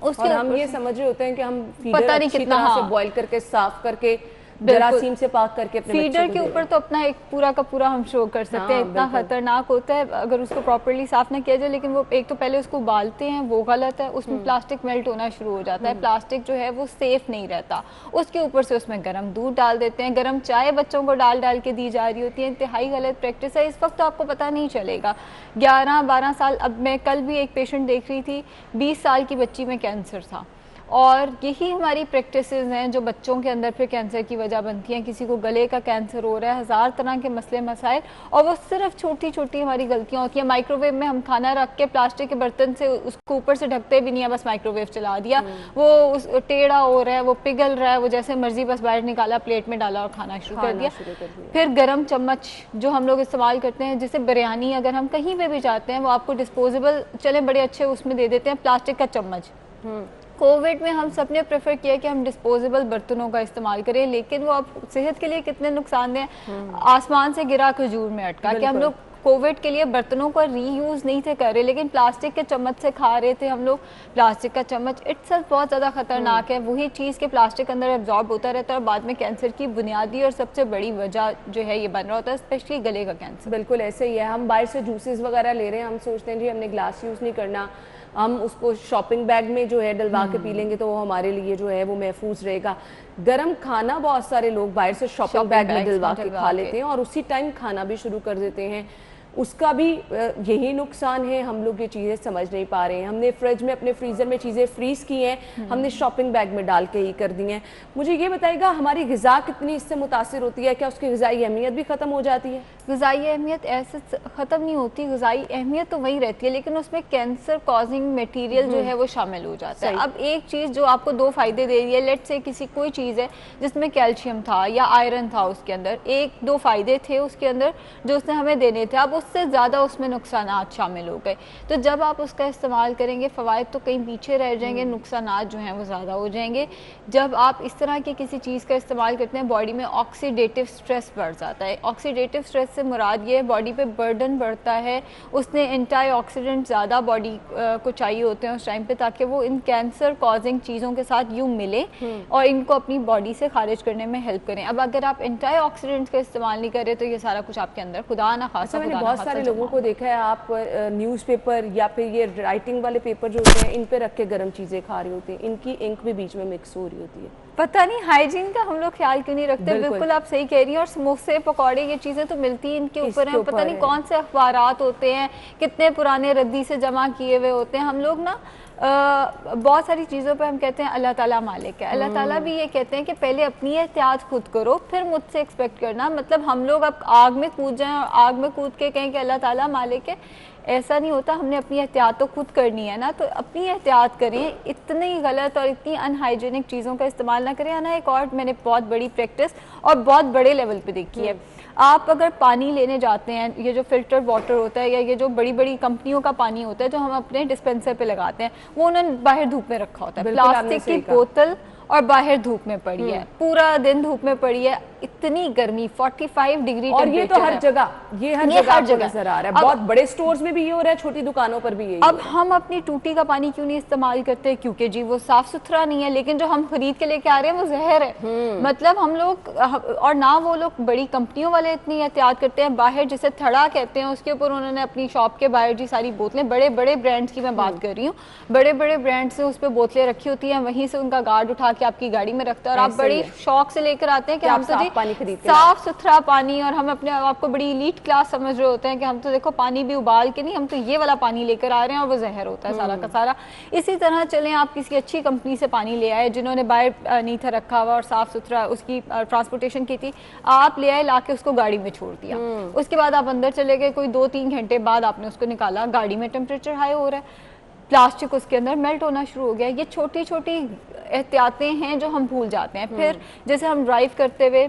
اور ہم یہ سمجھ رہے ہوتے ہیں کہ ہم فیڈر اچھی طرح سے بوائل کر کے صاف کر کے جراثیم سے پاک کر کے اپنے فیڈر کے اوپر تو اپنا ایک پورا کا پورا ہم شو کر سکتے ہیں. اتنا خطرناک ہوتا ہے اگر اس کو پراپرلی صاف نہ کیا جائے. لیکن وہ ایک تو پہلے اس کو ابالتے ہیں, وہ غلط ہے, اس میں پلاسٹک میلٹ ہونا شروع ہو جاتا ہے. پلاسٹک جو ہے وہ سیف نہیں رہتا. اس کے اوپر سے اس میں گرم دودھ ڈال دیتے ہیں, گرم چائے بچوں کو ڈال کے دی جا رہی ہوتی ہے. انتہائی غلط پریکٹس ہے. اس وقت تو آپ کو پتہ نہیں چلے گا. 11-12 سال, اب میں کل بھی ایک پیشنٹ دیکھ رہی تھی, 20 سال کی بچی میں کینسر تھا. اور یہی ہماری پریکٹسز ہیں جو بچوں کے اندر پھر کینسر کی وجہ بنتی ہیں. کسی کو گلے کا کینسر ہو رہا ہے, 1000 طرح کے مسئلے مسائل, اور وہ صرف چھوٹی چھوٹی ہماری غلطیاں ہوتی ہیں. مائکرو ویو میں ہم کھانا رکھ کے پلاسٹک کے برتن سے اس کو اوپر سے ڈھکتے بھی نہیں ہے, بس مائکرو ویو چلا دیا, وہ ٹیڑھا ہو رہا ہے, وہ پگھل رہا ہے, وہ جیسے مرضی بس باہر نکالا, پلیٹ میں ڈالا اور کھانا شروع کر دیا. پھر گرم چمچ جو ہم لوگ استعمال کرتے ہیں, جیسے بریانی اگر ہم کہیں پہ بھی جاتے ہیں وہ آپ کو ڈسپوزیبل چلے بڑے اچھے اس میں دے دیتے ہیں, پلاسٹک کا چمچ. کووڈ میں ہم سب نے پریفر کیا کہ ہم ڈسپوزیبل برتنوں کا استعمال کریں, لیکن وہ اب صحت کے لیے کتنے نقصان دہ. آسمان سے گرا کھجور میں اٹکا, کہ ہم لوگ کووڈ کے لیے برتنوں کا ری یوز نہیں تھے کر رہے, لیکن پلاسٹک کے چمچ سے کھا رہے تھے ہم لوگ. پلاسٹک کا چمچ اٹ سیلف بہت زیادہ خطرناک ہے. وہی چیز کے پلاسٹک اندر ایبزارب ہوتا رہتا ہے اور بعد میں کینسر کی بنیادی اور سب سے بڑی وجہ جو ہے یہ بن رہا ہوتا ہے, اسپیشلی گلے کا کینسر. بالکل ایسے ہی ہے. ہم باہر سے جوسز وغیرہ لے رہے ہیں, ہم سوچتے ہیں جی ہم نے گلاس یوز نہیں کرنا, ہم اس کو شاپنگ بیگ میں جو ہے ڈلوا کے پی لیں گے تو وہ ہمارے لیے جو ہے وہ محفوظ رہے گا. گرم کھانا بہت سارے لوگ باہر سے شاپنگ بیگ میں ڈلوا کے کھا لیتے ہیں اور اسی ٹائم کھانا بھی شروع کر دیتے ہیں. اس کا بھی یہی نقصان ہے. ہم لوگ یہ چیزیں سمجھ نہیں پا رہے ہیں. ہم نے فریج میں اپنے فریزر میں چیزیں فریز کی ہیں, ہم نے شاپنگ بیگ میں ڈال کے ہی کر دی ہیں. مجھے یہ بتائے گا ہماری غذا کتنی اس سے متاثر ہوتی ہے, کیا اس کی غذائی اہمیت بھی ختم ہو جاتی ہے؟ غذائی اہمیت ایسے ختم نہیں ہوتی, غذائی اہمیت تو وہی رہتی ہے لیکن اس میں کینسر کازنگ میٹیریل جو ہے وہ شامل ہو جاتا ہے. اب ایک چیز جو آپ کو 2 فائدے دے رہی ہے, لیٹ سے کسی کوئی چیز ہے جس میں کیلشیم تھا یا آئرن تھا اس کے اندر, 1-2 فائدے تھے اس کے اندر جو اس نے ہمیں دینے تھے, اب اس سے زیادہ اس میں نقصانات شامل ہو گئے. تو جب آپ اس کا استعمال کریں گے فوائد تو کہیں پیچھے رہ جائیں گے, نقصانات جو ہیں وہ زیادہ ہو جائیں گے. جب آپ اس طرح کی کسی چیز کا استعمال کرتے ہیں باڈی میں آکسیڈیٹو سٹریس بڑھ جاتا ہے. آکسیڈیٹو سٹریس سے مراد یہ باڈی پہ برڈن بڑھتا ہے, اس نے اینٹی آکسیڈنٹ زیادہ باڈی کو چاہیے ہوتے ہیں اس ٹائم پہ تاکہ وہ ان کینسر کازنگ چیزوں کے ساتھ یوں ملے اور ان کو اپنی باڈی سے خارج کرنے میں ہیلپ کریں. اب اگر آپ اینٹی آکسیڈنٹس کا استعمال نہیں کریں تو یہ سارا کچھ آپ کے اندر خدا نہ خاصا میں نے بہت سارے لوگوں کو دیکھا ہے آپ نیوز پیپر یا پھر یہ رائٹنگ والے پیپر جو ہوتے ہیں ان پہ رکھ کے گرم چیزیں کھا رہے ہوتے ہیں, ان کی انک بھی بیچ میں مکس ہو رہی ہوتی ہے. پتہ نہیں ہائیجین کا ہم لوگ خیال کیوں نہیں رکھتے. بالکل آپ صحیح کہہ رہی ہیں. اور سموسے پکوڑے یہ چیزیں تو ملتی ہیں ان کے اوپر ہیں, پتہ نہیں کون سے اخبارات ہوتے ہیں, کتنے پرانے ردی سے جمع کیے ہوئے ہوتے ہیں. ہم لوگ نا بہت ساری چیزوں پہ ہم کہتے ہیں اللہ تعالیٰ مالک ہے. اللہ تعالیٰ بھی یہ کہتے ہیں کہ پہلے اپنی احتیاط خود کرو پھر مجھ سے ایکسپیکٹ کرنا. مطلب ہم لوگ اب آگ میں کود جائیں اور آگ میں کود کے کہیں کہ اللہ تعالیٰ مالک ہے, ایسا نہیں ہوتا. ہم نے اپنی احتیاط تو خود کرنی ہے نا, تو اپنی احتیاط کریں, اتنی غلط اور اتنی ان ہائیجینک چیزوں کا استعمال نہ کریں. نا ایک اور میں نے بہت بڑی پریکٹس اور بہت بڑے لیول پہ دیکھی ہے, آپ اگر پانی لینے جاتے ہیں, یہ جو فلٹر واٹر ہوتا ہے یا یہ جو بڑی بڑی کمپنیوں کا پانی ہوتا ہے جو ہم اپنے ڈسپینسر پہ لگاتے ہیں, وہ انہوں نے باہر دھوپ میں رکھا ہوتا ہے. پلاسٹک کی بوتل اور باہر دھوپ میں پڑی ہے, پورا دن دھوپ میں پڑی ہے, اتنی گرمی 45 ڈگری, اور یہ تو ہر جگہ, یہ ہر جگہ نظر آ رہا ہے. بہت بڑے سٹورز میں بھی یہ ہو رہا ہے, چھوٹی دکانوں پر بھی یہی. اب ہم اپنی ٹوٹی کا پانی کیوں نہیں استعمال کرتے؟ کیونکہ جی وہ صاف ستھرا نہیں ہے, لیکن جو ہم خرید کے لے کے آ رہے ہیں وہ زہر ہے. مطلب ہم لوگ, اور نہ وہ لوگ بڑی کمپنیوں والے اتنی احتیاط کرتے ہیں. باہر جسے تھڑا کہتے ہیں اس کے اوپر انہوں نے اپنی شاپ کے باہر جی ساری بوتلیں, بڑے بڑے برانڈز کی میں بات کر رہی ہوں, بڑے بڑے برانڈ سے اس پہ بوتلیں رکھی ہوتی ہیں, وہیں سے ان کا گارڈ اٹھا کے آپ کی گاڑی میں رکھتا ہے اور آپ بڑی شوق سے لے کر آتے ہیں کہ ہم تو جی صاف ستھرا پانی, اور ہم اپنے آپ کو بڑی ایلیٹ کلاس سمجھ رہے ہوتے ہیں کہ ہم تو دیکھو پانی بھی ابال کے نہیں, ہم تو یہ والا پانی لے کر آ رہے ہیں اور وہ زہر ہوتا ہے سارا کا سارا. اسی طرح چلیں آپ کسی اچھی کمپنی سے پانی لے آئے جنہوں نے باہر نہیں تھا رکھا ہوا اور صاف ستھرا اس کی ٹرانسپورٹیشن کی تھی, آپ لے آئے لا کے اس کو گاڑی میں چھوڑ دیا. اس کے بعد آپ اندر چلے گئے, کوئی 2-3 گھنٹے بعد آپ نے اس کو نکالا, گاڑی میں ٹیمپریچر ہائی ہو رہا ہے, پلاسٹک اس کے اندر میلٹ ہونا شروع ہو گیا. یہ چھوٹی چھوٹی احتیاطیں ہیں جو ہم بھول جاتے ہیں. پھر جیسے ہم ڈرائیو کرتے ہوئے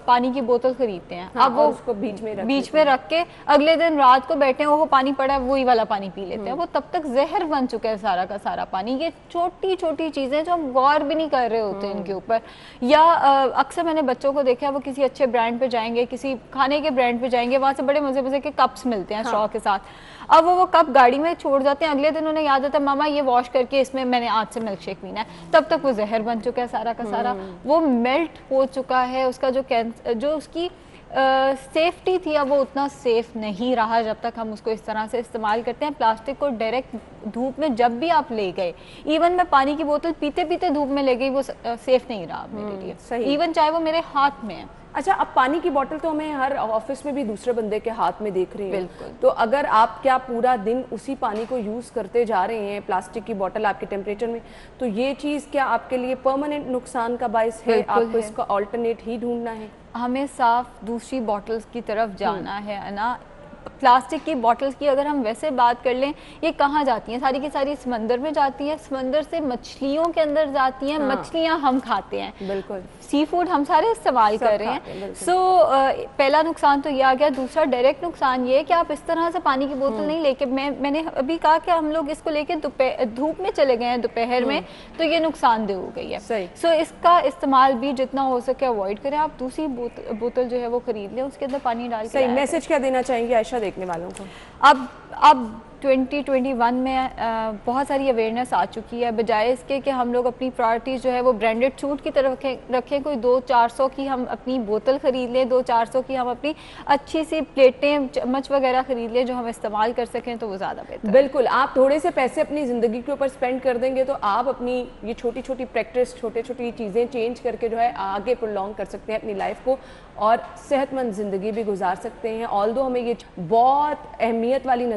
پانی کی بوتل خریدتے ہیں, اب وہ اس کو بیچ میں رکھ کے اگلے دن رات کو بیٹھے ہیں, وہ پانی پڑا ہے وہی والا پانی پی لیتے ہیں, وہ تب تک زہر بن چکا ہے سارا کا سارا پانی. یہ چھوٹی چھوٹی چیزیں جو ہم غور بھی نہیں کر رہے ہوتے ان کے اوپر. یا اکثر میں نے بچوں کو دیکھا ہے وہ کسی اچھے برانڈ پہ جائیں گے, کسی کھانے کے برانڈ پہ جائیں گے, وہاں سے بڑے مزے مزے کے کپس ملتے ہیں اسٹرا کے ساتھ, اب وہ کپ گاڑی میں چھوڑ جاتے ہیں. اگلے دن انہیں یاد آتا ہے ماما یہ واش کر کے اس میں نے آج سے ملک شیک پینا ہے, تب تک وہ زہر بن چکا ہے سارا کا سارا, وہ میلٹ ہو چکا ہے. اس کا جو اس کی سیفٹی تھی اب وہ اتنا سیف نہیں رہا جب تک ہم اس کو اس طرح سے استعمال کرتے ہیں. پلاسٹک کو ڈائریکٹ دھوپ میں جب بھی آپ لے گئے, ایون میں پانی کی بوتل پیتے پیتے دھوپ میں لے گئی, وہ سیف نہیں رہا میرے لیے, ایون چاہے وہ میرے ہاتھ میں ہے. اچھا, اب پانی کی بوتل تو ہمیں ہر آفس میں بھی دوسرے بندے کے ہاتھ میں دیکھ رہے ہیں. بالکل. تو اگر آپ کیا پورا دن اسی پانی کو یوز کرتے جا رہے ہیں, پلاسٹک کی بوتل آپ کے ٹیمپریچر میں, تو یہ چیز کیا آپ کے لیے پرماننٹ نقصان کا باعث ہے؟ آپ کو اس کا آلٹرنیٹ ہی ڈھونڈنا ہے. ہمیں صاف دوسری بوٹلز کی طرف جانا ہے نا. پلاسٹک کی بوٹلز کی اگر ہم ویسے بات کر لیں, یہ کہاں جاتی ہیں؟ ساری کی ساری سمندر میں جاتی ہیں, سمندر سے مچھلیوں کے اندر جاتی ہیں, مچھلیاں ہم کھاتے ہیں. بالکل. سی فوڈ ہم سارے استعمال کر رہے ہیں. سو پہلا نقصان تو یہ آ گیا. دوسرا ڈائریکٹ نقصان یہ ہے کہ آپ اس طرح سے پانی کی بوتل نہیں لے کے, میں نے ابھی کہا کہ ہم لوگ اس کو لے کے دھوپ میں چلے گئے ہیں دوپہر میں, تو یہ نقصان دہ ہو گئی ہے. سو اس کا استعمال بھی جتنا ہو سکے اوائڈ کریں. آپ دوسری بوتل جو ہے وہ خرید لیں, اس کے اندر پانی ڈال کے. صحیح. میسج کیا دینا چاہیں گے عائشہ دیکھنے والوں کو؟ اب 2021 میں بہت ساری اویئرنیس آ چکی ہے. بجائے اس کے کہ ہم لوگ اپنی پرائرٹیز جو ہے وہ برانڈڈ سوٹ کی طرف رکھیں, کوئی 200-400 کی ہم اپنی بوتل خرید لیں, 200-400 کی ہم اپنی اچھی سی پلیٹیں چمچ وغیرہ خرید لیں جو ہم استعمال کر سکیں, تو وہ زیادہ بہتر. بالکل. آپ تھوڑے سے پیسے اپنی زندگی کے اوپر اسپینڈ کر دیں گے تو آپ اپنی یہ چھوٹی چھوٹی پریکٹس, چھوٹی چھوٹی چیزیں چینج کر کے جو ہے آگے پرولونگ کر سکتے ہیں اپنی لائف کو, اور صحت مند زندگی بھی گزار سکتے ہیں. آلدو ہمیں یہ بہت اہمیت والی